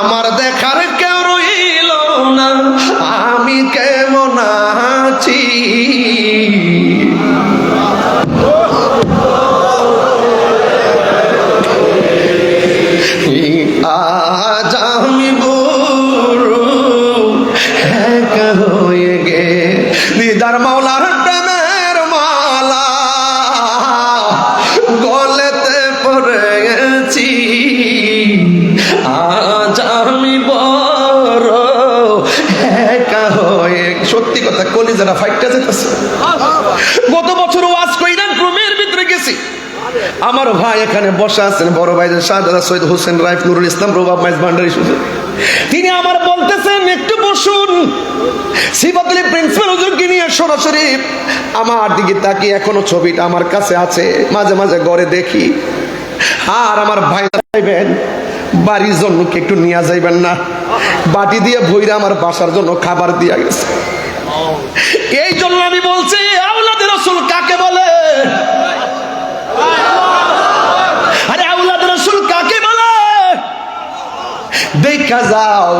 আমার দেখার কেউ রইল না, আমি কেমন আছি। আজ আমি বড় একা হয়ে গে, দিদার মাওলার প্রেমের মালা গলেতে পড়েছি। আজ আমি বড় একা হয়ে, সত্যি কথা কলিজারা ফাইটটা যেতেছে। গত বছর ওয়াজ কইরা রুমের ভিতরে গেছি, আমার ভাই এখানে বসা আছেন, বড় ভাই শাহজাদা সৈয়দ হোসেন রাইফ নুরুল ইসলাম রবাব মাইজ ভান্ডারী, তিনি আমার বলতেছেন একটু বসুন। সিফাতুল প্রিন্সিপাল হুজুরকে নিয়ে সরাসরি আমার দিকে তাকিয়ে, এখনো ছবিটা আমার কাছে আছে, মাঝে মাঝে ঘরে দেখি। আর আমার ভাই যাইবেন বাড়ির জন্য কি একটু নিয়ে যাইবেন না, বাটি দিয়ে ভইরা আমার বাসার জন্য খাবার দিয়া গেছে। এই জন্য আমি বলছি আওলাদে রাসূল কাকে বলে? আরে আওলাদ রাসূল কাকে বলে দেখা যাও।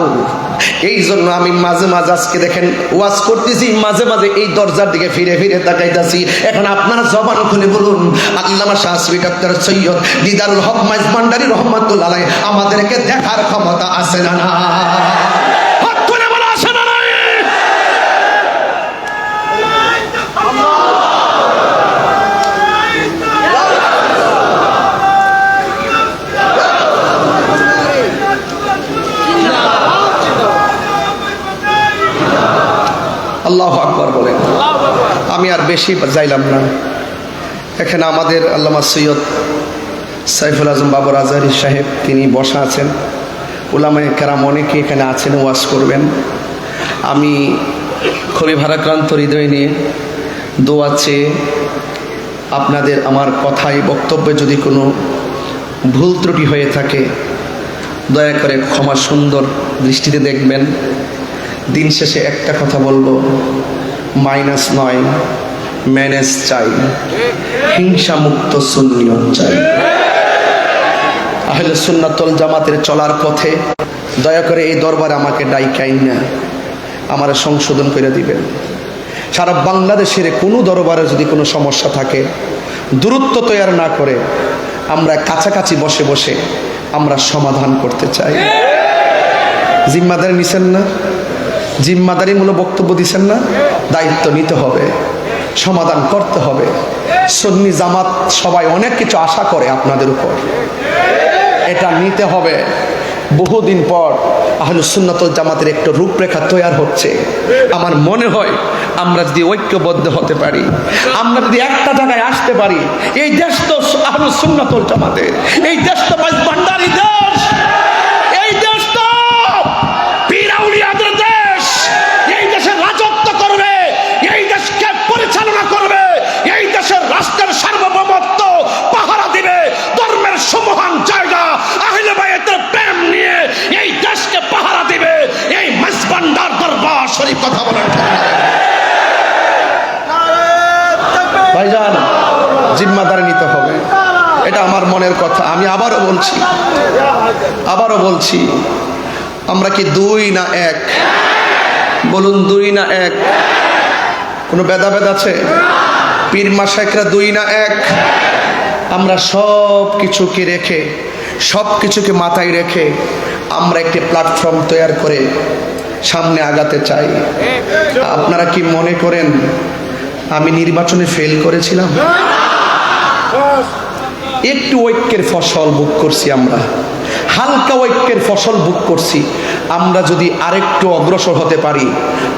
এই জন্য আমি মাঝে মাঝে আজকে দেখেন ওয়াজ করতেছি, মাঝে মাঝে এই দরজার দিকে ফিরে ফিরে তাকাইতাছি। এখন আপনারা জবান খুলে বলুন, আল্লামা শাহসুফি ডাক্তার সৈয়দ দিদারুল হক মাইজ ভান্ডারী রহমাতুল্লাহ আলাইহি আমাদেরকে দেখার ক্ষমতা আছে না? না, হাত তুলে বলো আছে না? আল্লাহু আকবার বলেন। আমি আর বেশি যাইলাম না। এখানে আমাদের আল্লামা সৈয়দ সাইফুল আজম বাবর আজহারী সাহেব তিনি বসা আছেন, উলামায়ে কেরাম অনেকে এখানে আছেন, ওয়াজ করবেন। আমি খুবই ভারাক্রান্ত হৃদয় নিয়ে দোয়া চেয়ে আপনাদের আমার কথায় বক্তব্যে যদি কোনো ভুল ত্রুটি হয়ে থাকে দয়া করে ক্ষমা সুন্দর দৃষ্টিতে দেখবেন। দিন শেষে একটা কথা বলবো, মাইনাস নয়, ম্যানেজ চাই, হিংসা মুক্ত সুন্নিয়ত চাই। আহলে সুন্নাত ওয়াল জামাতের চলার পথে দয়া করে এই দরবারে আমাকে ডাইকাইন না, আমার সংশোধন করে দিবেন। সারা বাংলাদেশের কোনো দরবারে যদি কোনো সমস্যা থাকে দূরত্ব তৈরি না করে আমরা কাছাকাছি বসে বসে আমরা সমাধান করতে চাই। জিম্মাদারি নিছেন না? জিম্মাদারিমূলক বক্তব্য দিচ্ছেন না? দায়িত্ব নিতে হবে, সমাধান করতে হবে। সুন্নি জামাত সবাই অনেক কিছু আশা করে আপনাদের উপর, এটা নিতে হবে। বহুদিন পর আহলে সুন্নাত ওয়াল জামাতের একটা রূপরেখা তৈরি হচ্ছে। আমার মনে হয় আমরা যদি ঐক্যবদ্ধ হতে পারি, আমরা যদি একটা জায়গায় আসতে পারি, এই দেশ তো আহলে সুন্নাত ওয়াল জামাতের, এই দেশ তো মাইজ ভান্ডারী দেশ, এই দেশ তো পীর আউলিয়াদের দেশ। এই দেশে রাজত্ব করবে, এই দেশকে পরিচালনা করবে, এই দেশের রাষ্ট্রের সার্বভৌমত্ব পাহারা দিবে ধর্মের সমহান জায়গা আহলে বায়াতের প্রেম নিয়ে এই দেশকে পাহারা দিবে এই মাইজ ভান্ডার দরবার শরীফ। কথা বলেন ভাইজান, জিম্মাদারি নিতে হবে, এটা আমার মনের কথা। আমি আবারও বলছি, আমরা কি দুই না এক? বলুন, দুই না এক? কোনো ভেদাভেদ আছে? পীর মাশায়েখরা দুই না এক? আমরা সব কিছুকে রেখে, সব কিছুকে মাথায় রেখে আমরা একটি প্ল্যাটফর্ম তৈরি করে সামনে আগাতে চাই। আপনারা কি মনে করেন আমি নির্বাচনে ফেল করেছিলাম? একটু ঐক্যের ফসল ভোগ করছি, আমরা হালকা ঐক্যের ফসল ভোগ করছি। আমরা যদি আরেকটু অগ্রসর হতে পারি,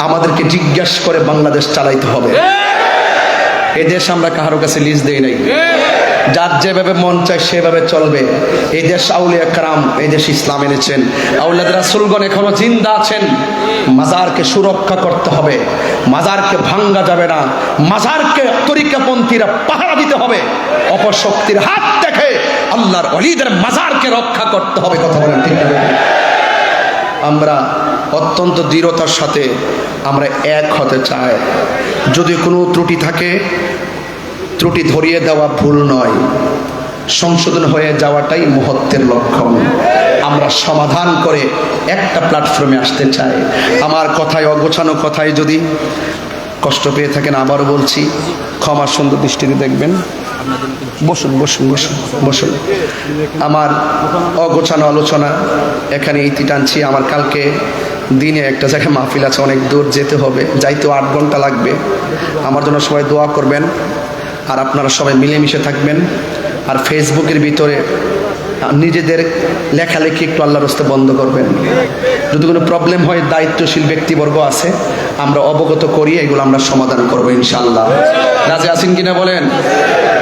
আমাদেরকে জিজ্ঞাসা করে বাংলাদেশ চালাইতে হবে। এ দেশ আমরা কারো কাছে লিজ দেই নাই, যার যেভাবে মন চায় সেভাবে চলবে। এই দেশ আউলিয়া কারাম, এই দেশ ইসলাম এনেছেন, আউলাদ রাসূলগণ এখনো জিন্দা আছেন। মাজারকে সুরক্ষা করতে হবে, মাজারকে ভাঙ্গা যাবে না, মাজারকে তরিকাপন্থীরা পাহারা দিতে হবে। অপশক্তির হাত থেকে আল্লাহর ওলিদের মাজারকে রক্ষা করতে হবে। কথা বলেন ঠিক না? আমরা অত্যন্ত দৃঢ়তার সাথে আমরা এক হতে চাই। যদি কোনো ত্রুটি থাকে, ত্রুটি ধরিয়ে দেওয়া ভুল নয়, সংশোধন হয়ে যাওয়াটাই মহত্বের লক্ষণ। আমরা সমাধান করে একটা প্ল্যাটফর্মে আসতে চাই। আমার কথায়, অগোছানো কথায় যদি কষ্ট পেয়ে থাকেন, আবারও বলছি, ক্ষমা সুন্দর দৃষ্টিতে দেখবেন। বসুন বসুন বসুন বসুন। আমার অগোছানো আলোচনা এখানে ইতি টানছি। আমার কালকে দিনে একটা জায়গায় মাহফিল আছে, অনেক দূর যেতে হবে, যাইতেও 8 ঘন্টা লাগবে। আমার জন্য সবাই দোয়া করবেন, আর আপনারা সবাই মিলেমিশে থাকবেন। আর ফেসবুকের ভিতরে নিজেদের লেখালেখি একটু আল্লাহর রাস্তে বন্ধ করবেন। যদি কোনো প্রবলেম হয়, দায়িত্বশীল ব্যক্তিবর্গ আছে, আমরা অবগত করি, এগুলো আমরা সমাধান করবো ইনশাআল্লাহ। রাজি আছেন কিনা বলেন?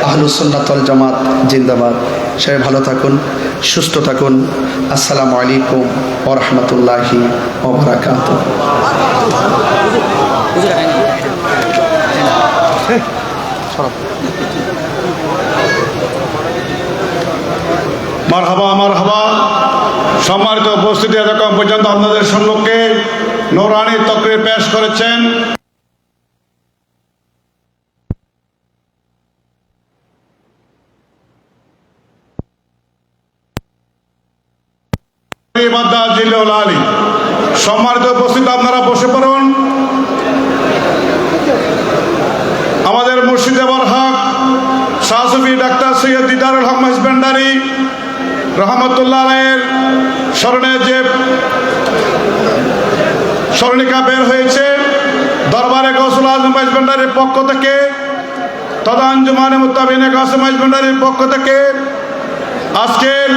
আহলুস সুন্নাত ওয়াল জামাত জিন্দাবাদ। সবাই ভালো থাকুন, সুস্থ থাকুন। আসসালামু আলাইকুম ওয়া রাহমাতুল্লাহি ওয়া বারাকাতুহু। মারহাবা মারহাবা। সম্মানিত উপস্থিতি, এতক্ষণ পর্যন্ত আপনাদের সম্মুখে নূরানী তাকরীর পেশ করেছেন জিল্লুল আলী। সম্মানিত উপস্থিতি, আপনারা বসে পড়ুন। আমাদের মুর্শিদে বরহক শাহ সুফি ডাক্তার সৈয়দ দিদারুল হক মহিজভান্ডারী রহমতুল্লাহ আলাইহির স্মরণে যে স্মরণিকা বের হয়েছে, দরবারে গৌসুল আজম মহিজভান্ডারীর পক্ষ থেকে তথা আঞ্জুমানে মুত্তাবিনে গাউসে মহিজভান্ডারীর পক্ষ থেকে আজকের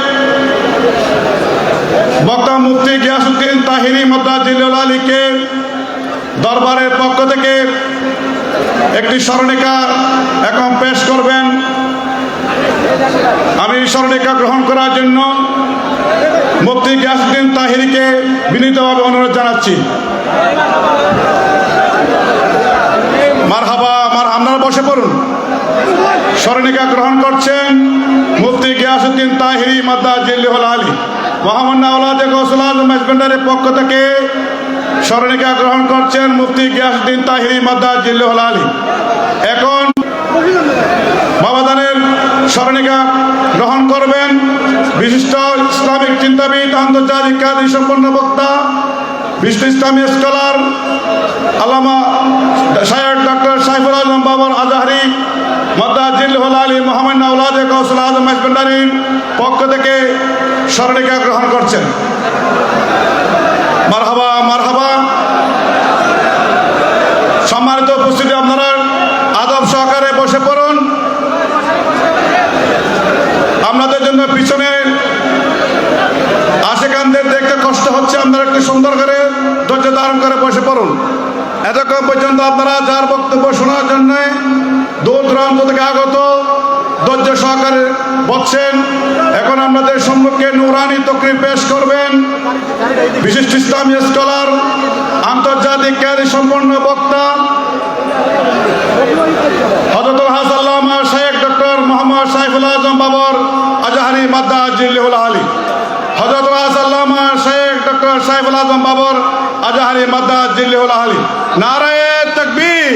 বক্তা মুফতি গিয়াসউদ্দিন তাহিরি মাদ্দাদ জিল্লুল আলীকে দরবারের পক্ষ থেকে একটি স্মরণিকা এখন পেশ করবেন। আমি স্মরণিকা গ্রহণ করার জন্য মুফতি গিয়াসউদ্দিন তাহিরিকে বিনীতভাবে অনুরোধ জানাচ্ছি। মারহাবা। আপনারা বসে পড়ুন। স্মরণিকা গ্রহণ করছেন মুফতি গিয়াসউদ্দিন তাহিরি মাদ্দাদ জিল্লুল আলী। মহামান্য আওলাদে গৌসুল আজম মহিজভান্ডারীর পক্ষ থেকে স্মরণিকা গ্রহণ করছেন মুফতি গিয়াসউদ্দিন তাহিরি মাদ্দাদ জিল্লুল আলী। এখন বাবাদানের স্মরণিকা গ্রহণ করবেন বিশিষ্ট ইসলামিক চিন্তাবিদ, আন্তর্জাতিক খ্যাতি সম্পন্ন বক্তা, বিশিষ্ট ইসলামী স্কলার আল্লামা শায়খ ডক্টর সাইফুল আজম বাবর আজহারি মাদ্দাদ জিল্লুল আলী মহামান্য আওলাদে গৌসুল আজম মহিজভান্ডারীর পক্ষ থেকে স্মরণিকা গ্রহণ করছেন। মারহাবা মারহাবা। সম্মানিত উপস্থিতি, আপনারা আদব সহকারে বসে পড়ুন। আপনাদের জন্য পিছনে আশেকানদের দেখতে কষ্ট হচ্ছে, আপনারা একটু সুন্দর করে ধৈর্য ধারণ করে বসে পড়ুন। এতক্ষণ পর্যন্ত আপনারা যার বক্তব্য শোনার জন্য দূর দূরান্ত থেকে আগত ধৈর্য সহকারে বসছেন। এখন আপনাদের সম্মুখে নূরানী তাকরীর পেশ করবেন বিশিষ্ট ইসলামী স্কলার, আন্তর্জাতিক খ্যাতি সম্পন্ন বক্তা হযরতুল আল্লামা শায়খ ডক্টর মোহাম্মদ সাইফুল আজম বাবর আজহারি মাদ্দাদ জিল্লুল আলী। হযরতুল আল্লামা শায়খ ডক্টর সাইফুল আজম বাবর আজহারি মাদ্দাদ জিল্লুল আলী। নারায়ে তাকবীর,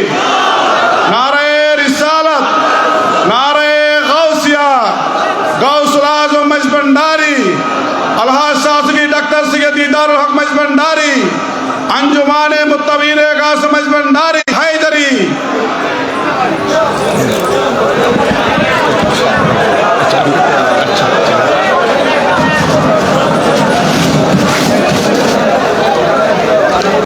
নারায়ে রিসালাত, নারায়ে গাউসিয়া। গাউসুল আজম মহিজভান্ডারী, আলহাজ শাহ সুফি ডাক্তার সৈয়দ দিদারুল হক মহিজভান্ডারী, আঞ্জুমানে মুত্তাবিনে গাউসে মহিজভান্ডারী।